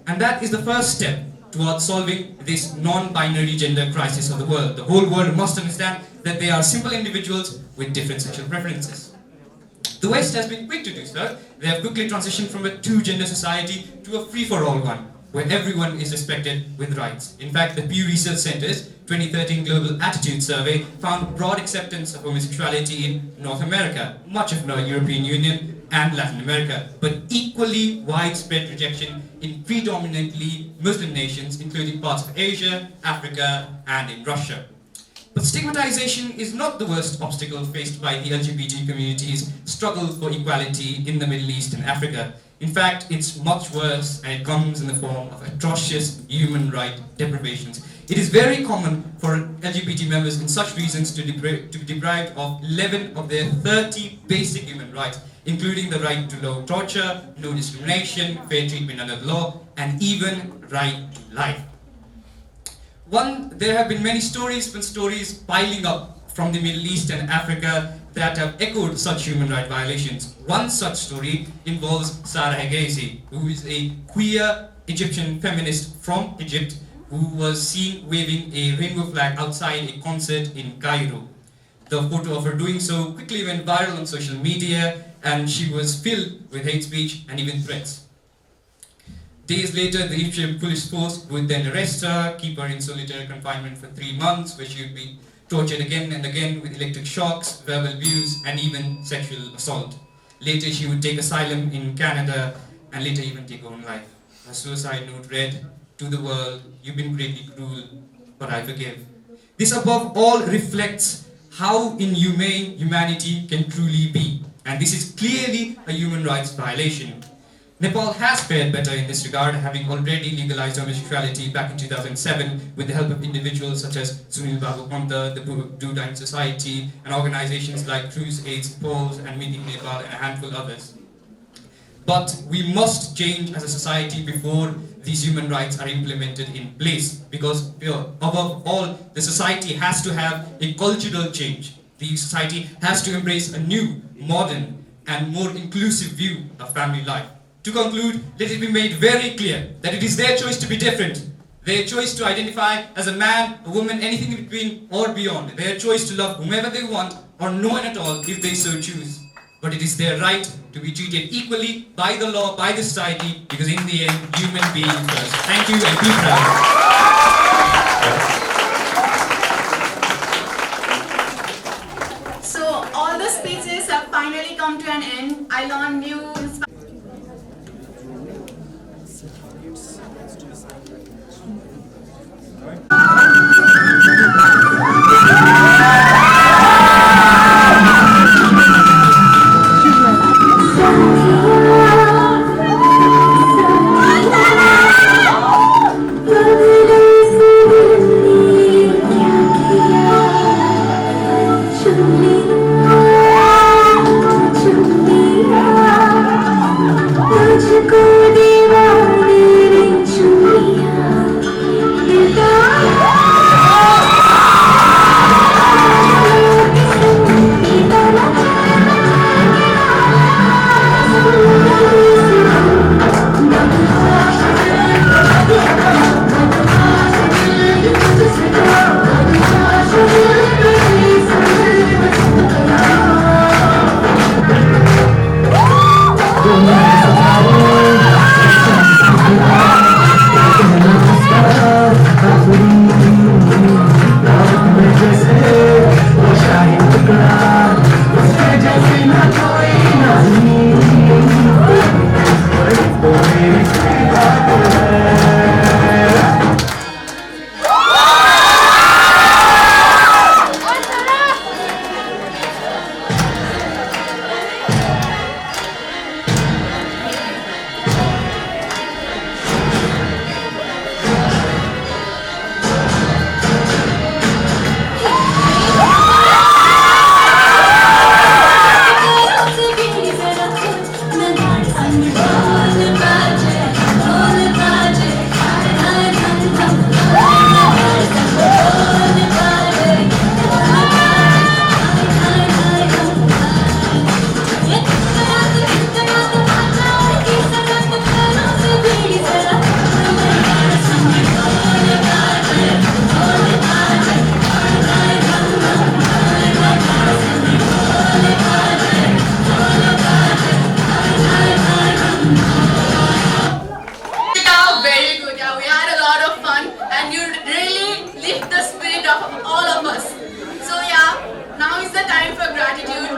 And that is the first step towards solving this non-binary gender crisis of the world. The whole world must understand that they are simple individuals with different sexual preferences. The West has been quick to do so. They have quickly transitioned from a two-gender society to a free-for-all one, where everyone is respected with rights. In fact, the Pew Research Center's 2013 Global Attitude Survey found broad acceptance of homosexuality in North America, much of the European Union, and Latin America, but equally widespread rejection in predominantly Muslim nations, including parts of Asia, Africa, and in Russia. But stigmatization is not the worst obstacle faced by the LGBT community's struggle for equality in the Middle East and Africa. In fact, it's much worse, and it comes in the form of atrocious human rights deprivations. It is very common for LGBT members in such regions to be deprived of 11 of their 30 basic human rights, including the right to no torture, no discrimination, fair treatment under the law, and even right to life. There have been many stories piling up from the Middle East and Africa that have echoed such human rights violations. One such story involves Sarah Hegazi, who is a queer Egyptian feminist from Egypt who was seen waving a rainbow flag outside a concert in Cairo. The photo of her doing so quickly went viral on social media, and she was filled with hate speech and even threats. Days later, the Egyptian police force would then arrest her, keep her in solitary confinement for 3 months, where she would be tortured again and again with electric shocks, verbal abuse, and even sexual assault. Later, she would take asylum in Canada and later even take her own life. Her suicide note read, "To the world, you've been greatly cruel, but I forgive." This above all reflects how inhumane humanity can truly be, and this is clearly a human rights violation. Nepal has fared better in this regard, having already legalized homosexuality back in 2007 with the help of individuals such as Sunil Babu Panta, the Blue Society, and organizations like Cruz AIDS Poles and Meeting Nepal, and a handful others. But we must change as a society before these human rights are implemented in place, because above all, the society has to have a cultural change. The society has to embrace a new, modern, and more inclusive view of family life. To conclude, let it be made very clear that it is their choice to be different, their choice to identify as a man, a woman, anything in between or beyond, their choice to love whomever they want or no one at all if they so choose. But it is their right to be treated equally by the law, by the society, because in the end, human beings first. Thank you and be proud. So all the speeches have finally come to an end. I learned new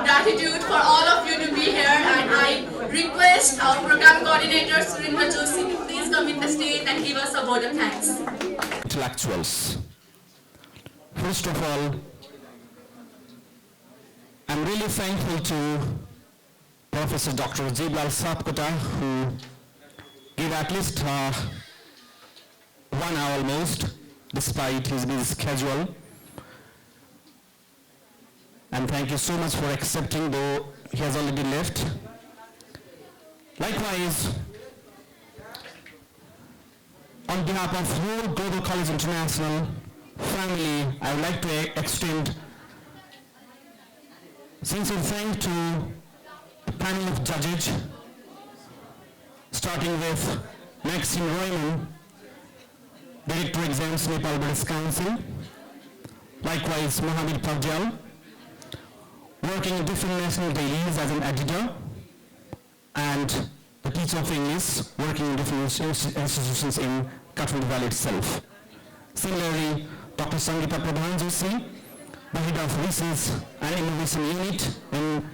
gratitude for all of you to be here, and I request our program coordinator Surendra Joshi to please come in the stage and give us a vote of thanks. Intellectuals. First of all, I'm really thankful to Professor Dr. Rajiv Lal Sapkota, who gave at least 1 hour almost despite his busy schedule. And thank you so much for accepting, though he has already left. Likewise, on behalf of whole Global College International family, I would like to extend sincere thanks to the panel of judges, starting with Maxime Royman, Director Exams, Nepal Buddhist Council. Likewise, Mohammed Pavjal, working in different national dailies as an editor, and the teacher of English, working in different institutions in Kathmandu Valley itself. Similarly, Dr. Sangeeta Pradhan Joshi, the head of Research and Innovation Unit in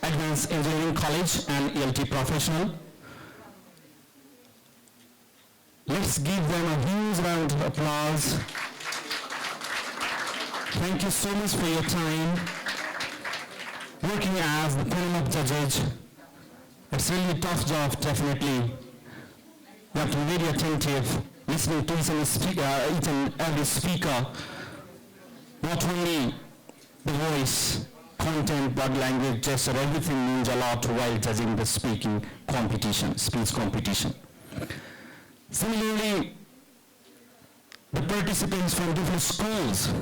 Advanced Engineering College and ELT professional. Let's give them a huge round of applause. Thank you so much for your time. Working as the panel of judges, it's really a tough job, definitely. You have to be very attentive, listening to each and every speaker. Not only the voice, content, body language, gesture, everything means a lot while judging the speech competition. Similarly, the participants from different schools,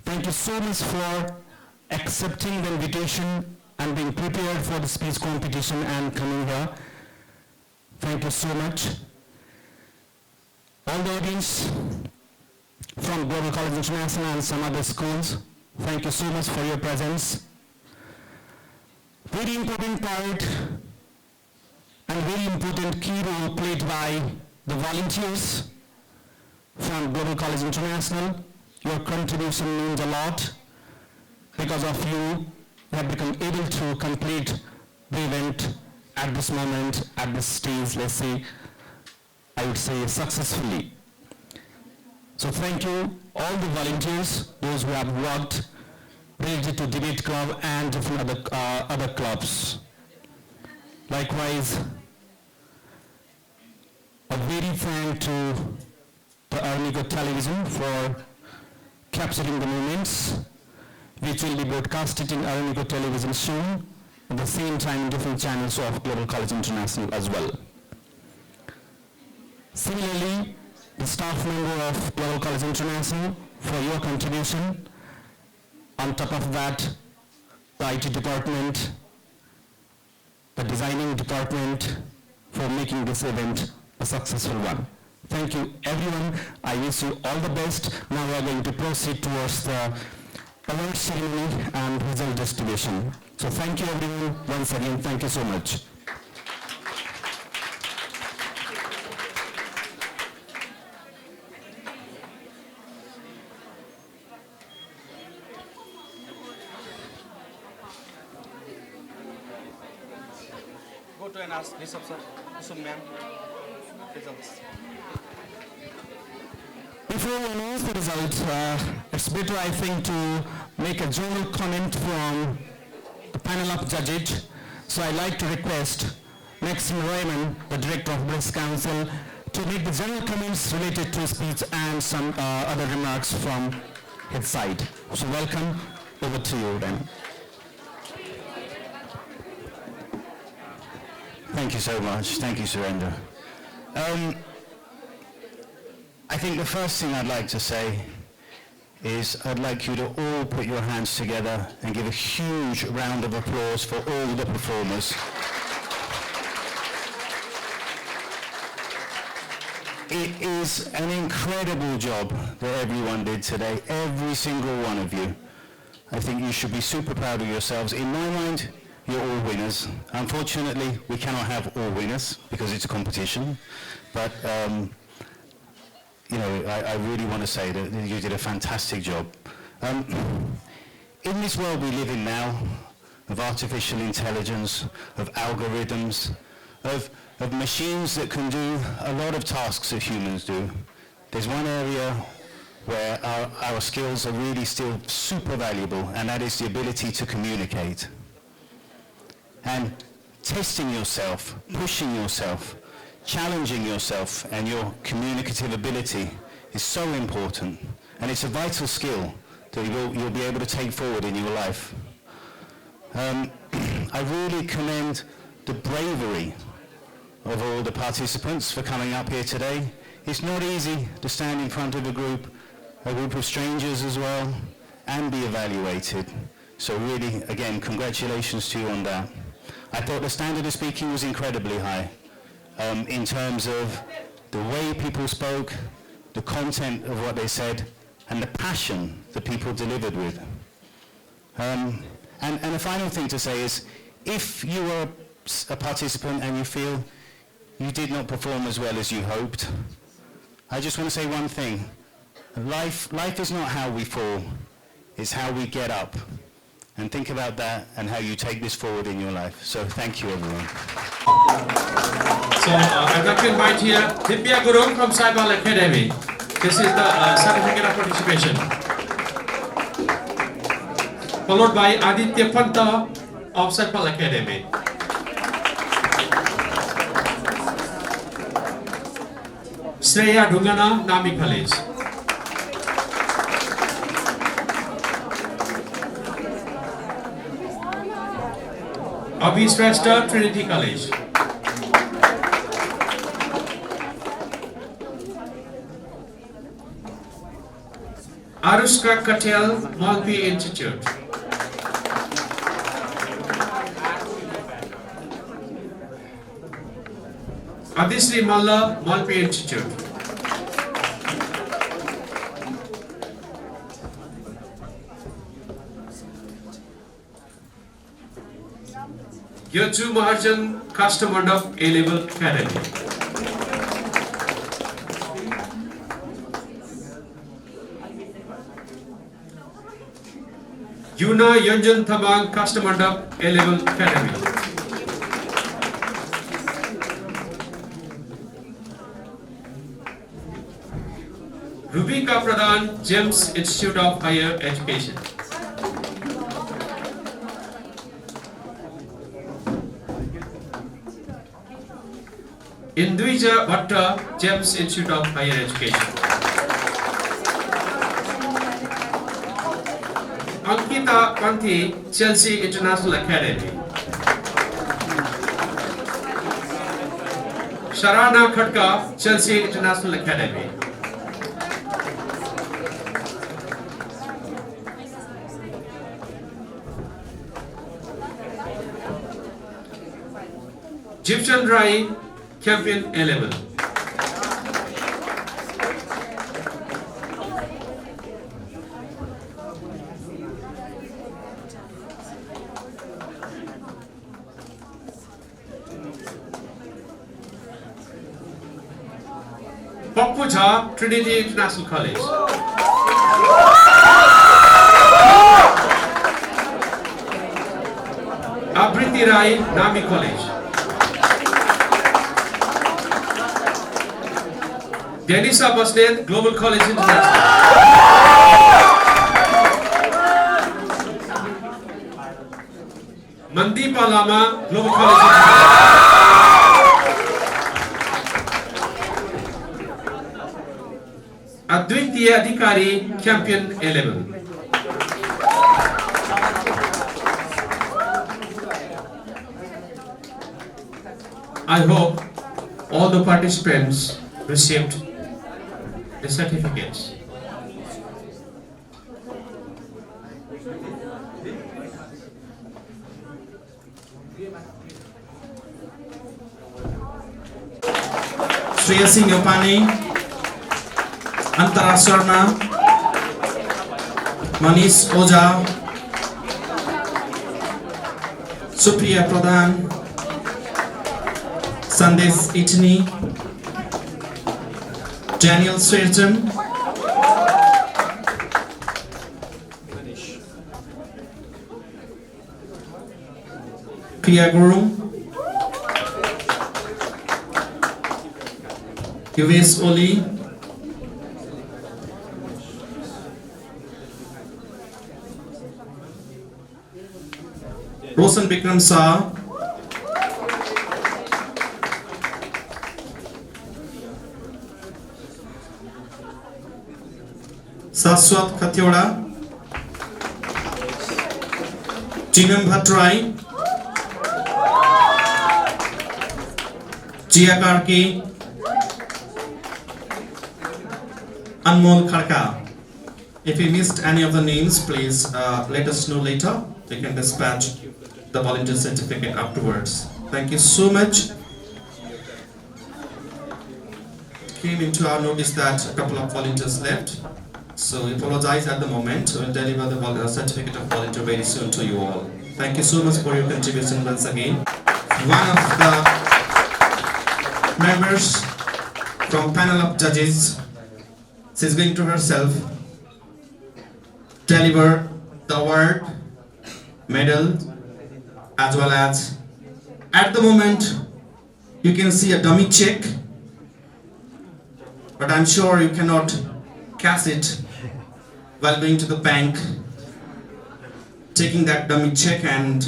thank you so much for accepting the invitation and being prepared for the speech competition and coming here. Thank you so much. All the audience from Global College International and some other schools, thank you so much for your presence. Very important part and very important key role played by the volunteers from Global College International. Your contribution means a lot. Because of you, we have become able to complete the event at this moment, at this stage, let's say, I would say successfully. So thank you, all the volunteers, those who have worked related to Debate Club and different other clubs. Likewise, a very thank to the Arnigo Television for capturing the moments, which will be broadcasted in Arnigo Television soon, at the same time in different channels of Global College International as well. Similarly, the staff member of Global College International for your contribution. On top of that, the IT department, the designing department for making this event a successful one. Thank you everyone. I wish you all the best. Now we are going to proceed towards the award ceremony and result distribution. So thank you everyone once again. Thank you so much. Go to and ask this officer, ma'am, results. Before we announce the result, it's better, I think, to make a general comment from the panel of judges. So I'd like to request Maxime Royman, the Director of Buddhist Council, to make the general comments related to his speech and some other remarks from his side. So welcome, over to you then. Thank you so much. Thank you, Surendra. I think the first thing I'd like to say is I'd like you to all put your hands together and give a huge round of applause for all the performers. It is an incredible job that everyone did today, every single one of you. I think you should be super proud of yourselves. In my mind, you're all winners. Unfortunately, we cannot have all winners because it's a competition, but you know, I really want to say that you did a fantastic job. In this world we live in now, of artificial intelligence, of algorithms, of machines that can do a lot of tasks that humans do, there's one area where our skills are really still super valuable, and that is the ability to communicate. And testing yourself, pushing yourself, challenging yourself and your communicative ability is so important, and it's a vital skill that you'll be able to take forward in your life. I really commend the bravery of all the participants for coming up here today. It's not easy to stand in front of a group of strangers as well, and be evaluated. So really, again, congratulations to you on that. I thought the standard of speaking was incredibly high in terms of the way people spoke, the content of what they said, and the passion that people delivered with. And the final thing to say is, if you are a participant and you feel you did not perform as well as you hoped, I just want to say one thing. Life is not how we fall, it's how we get up. And think about that and how you take this forward in your life. So thank you, everyone. So I'd like to invite here Divya Gurung from Saibal Academy. This is the certificate of participation. Followed by Aditya Panta of Saibal Academy. Shreya Dungana, Nami College. Abhi Shrestha, Trinity College. Arushka Katel, Malpi Institute. Adisri Malla, Malpi Institute. Yoju Mahajan, Kastamandap A-Level Academy. Yuna Yonjan Thabang, Kastamandap A-Level Academy. Rubika Pradhan, James Institute of Higher Education. Indvija Bhatta, James Institute of Higher Education. Ankita Panthi, Chelsea International Academy. Sharana Khadka, Chelsea International Academy. Jipchan Rai, Campion A-Level. Pappu Jha, Trinity International College. Abriti Rai, Nami College. Denisa Basnet, Global College International. Mandeepa Lama, Global College International. Advitiya Adhikari, Campion A-Level. I hope all the participants received the certificates. Shreya Singh Yopani, Antara Sharma, Manish Oja, Supriya Pradhan, Sandesh Itni, Daniel Sirton, Priya Guru, Yuvesh Oli, Roshan Bikram Shah, Saswat Katioda, Jinam Bhatrai, Jia Karki, Anmol Kharka. If you missed any of the names, please let us know later. We can dispatch the volunteer certificate afterwards. Thank you so much. Came into our notice that a couple of volunteers left. So we apologize at the moment. We'll deliver the certificate of volunteer very soon to you all. Thank you so much for your contribution once again. One of the members from panel of judges, she's going to herself deliver the award, medal, as well as at the moment you can see a dummy check, but I'm sure you cannot cash it while going to the bank, taking that dummy check and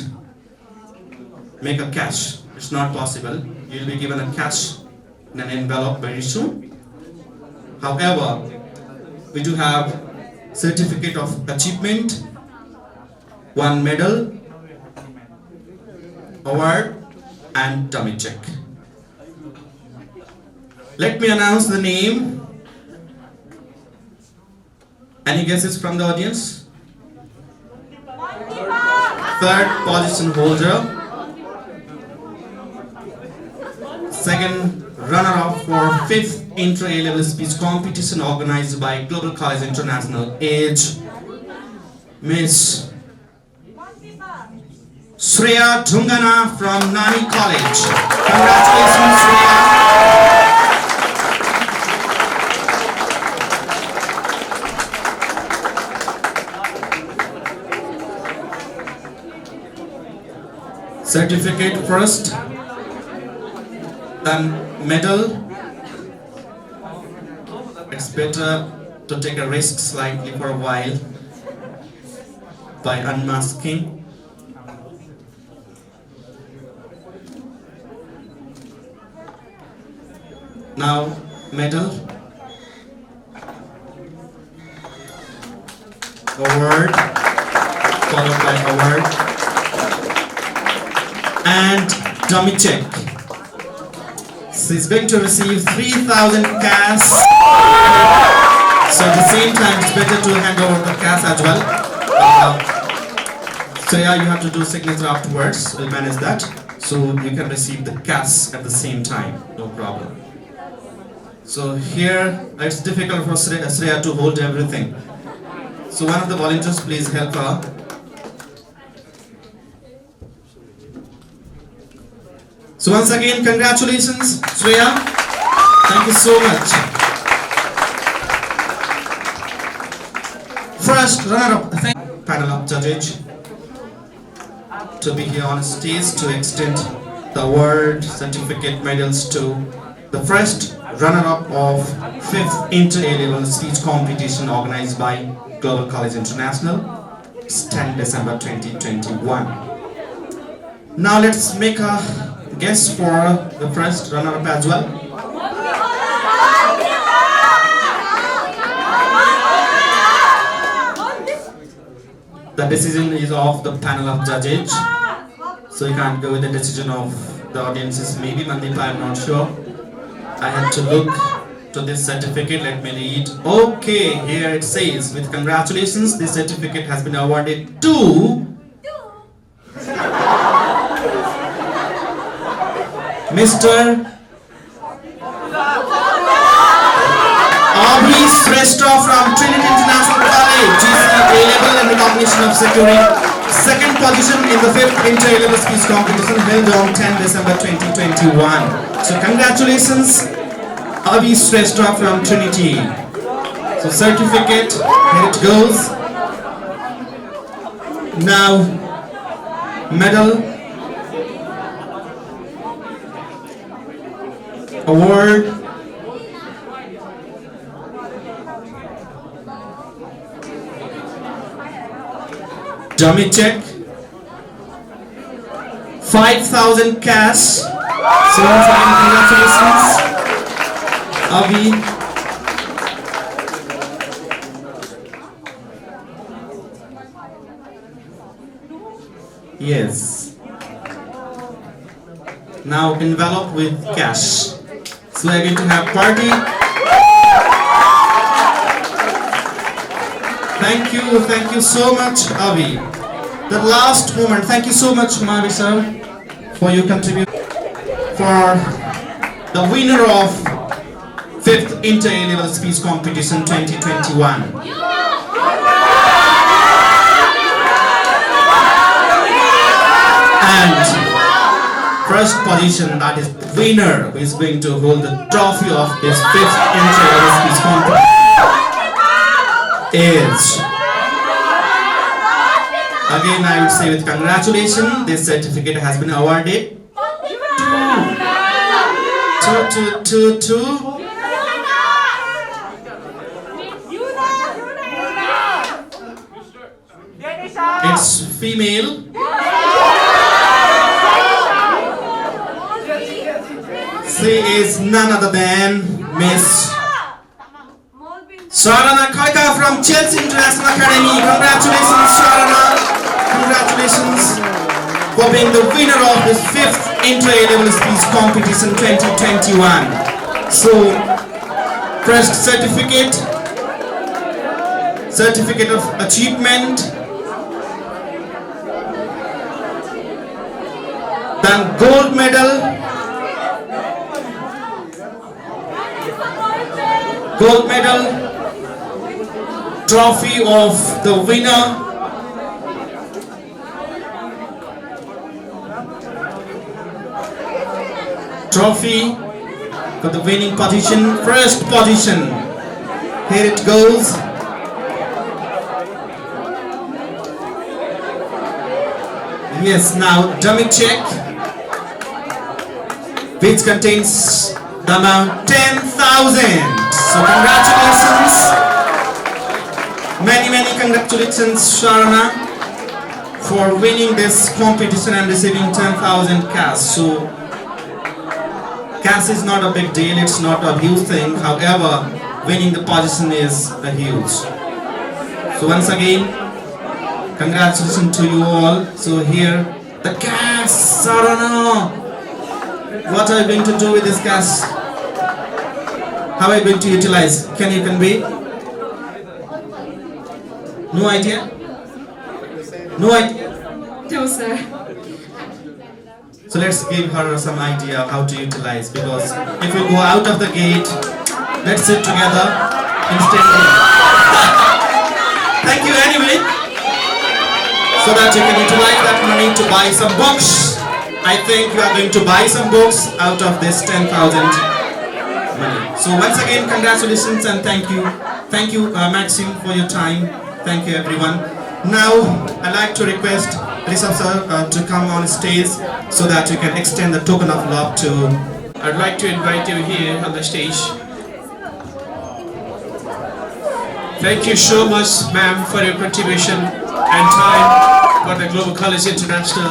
make a cash. It's not possible. You'll be given a cash in an envelope very soon. However, we do have certificate of achievement, one medal, award, and dummy check. Let me announce the name. Any guesses from the audience? Third position holder. Second runner-up for 5th Inter A-Level speech competition organized by Global College International, age Miss Shreya Dhungana from Nani College. Congratulations, Shreya. Certificate first, then medal. It's better to take a risk slightly for a while by unmasking. Now medal, award, followed by award, and dummy check. She's going to receive 3,000 cash. So at the same time, it's better to hand over the cash as well. So yeah, you have to do signature afterwards. We'll manage that. So you can receive the cash at the same time. No problem. So here, it's difficult for Shreya to hold everything. So one of the volunteers, please help her. So once again, congratulations, Shreya. Thank you so much. First runner-up, thank panel of judges to be here on stage to extend the award, certificate, medals to the first runner-up of 5th Inter A-Level speech competition organized by Global College International. It's 10 December 2021. Now let's make a guess for the first runner-up as well. The decision is of the panel of judges, so you can't go with the decision of the audiences. Maybe Mandeep, I'm not sure. I had to look to this certificate. Let me read. Okay, here it says, with congratulations, this certificate has been awarded to Mr. Abhi Shrestha from Trinity International College, GC A-Level, in recognition of securing second position in the 5th Inter A-Level speech competition held on 10 December 2021. So congratulations, Abhi Shrestha from Trinity. So certificate, here it goes. Now, medal, award, dummy check, 5,000 cash. So congratulations, Abhi. Yes. Now enveloped with cash. So we're going to have party. Thank you so much, Avi. The last moment, thank you so much, Mavi sir, for your contribution. For the winner of 5th Inter A-Level Speech Competition 2021. And first position, that is the winner who is going to hold the trophy of this 5th Inter A-Level Speech Competition is, again I would say with congratulations, this certificate has been awarded to it's female. She is none other than Miss Sharana Khaika from Chelsea International Academy. Congratulations, Sharana. Congratulations for being the winner of this 5th Inter A-Level Speech Competition 2021. So, first certificate of achievement, then gold medal, trophy of the winner, trophy for the winning position, first position. Here it goes. Yes, now dummy check, which contains the amount 10,000. So congratulations. Many congratulations, Sharana, for winning this competition and receiving 10,000 cash. So cash is not a big deal, it's not a huge thing. However, winning the position is a huge. So once again, congratulations to you all. So here, the cash, Sharana. What are you going to do with this cash? How are you going to utilize? Can you convey? No idea? No idea? No, sir. So let's give her some idea how to utilize, because if we go out of the gate, let's sit together instantly. Thank you anyway. So that you can utilize that money to buy some books. I think you are going to buy some books out of this 10,000 money. So once again, congratulations and thank you. Thank you, Maxim, for your time. Thank you, everyone. Now, I'd like to request Rishabh sir to come on stage so that you can extend the token of love to... I'd like to invite you here on the stage. Thank you so much, ma'am, for your contribution and time for the Global College International.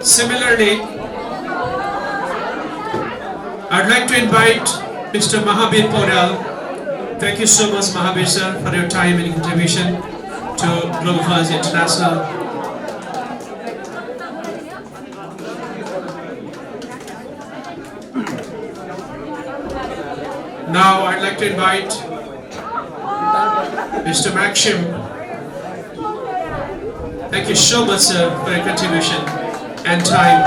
Similarly, I'd like to invite Mr. Mahabir Podal. Thank you so much, Mahabir sir, for your time and contribution to Global College International. Now I'd like to invite Mr. Maxim. Thank you so much, sir, for your contribution and time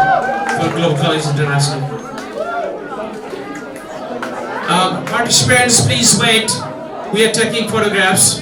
for Global College International. Participants, please wait. We are taking photographs.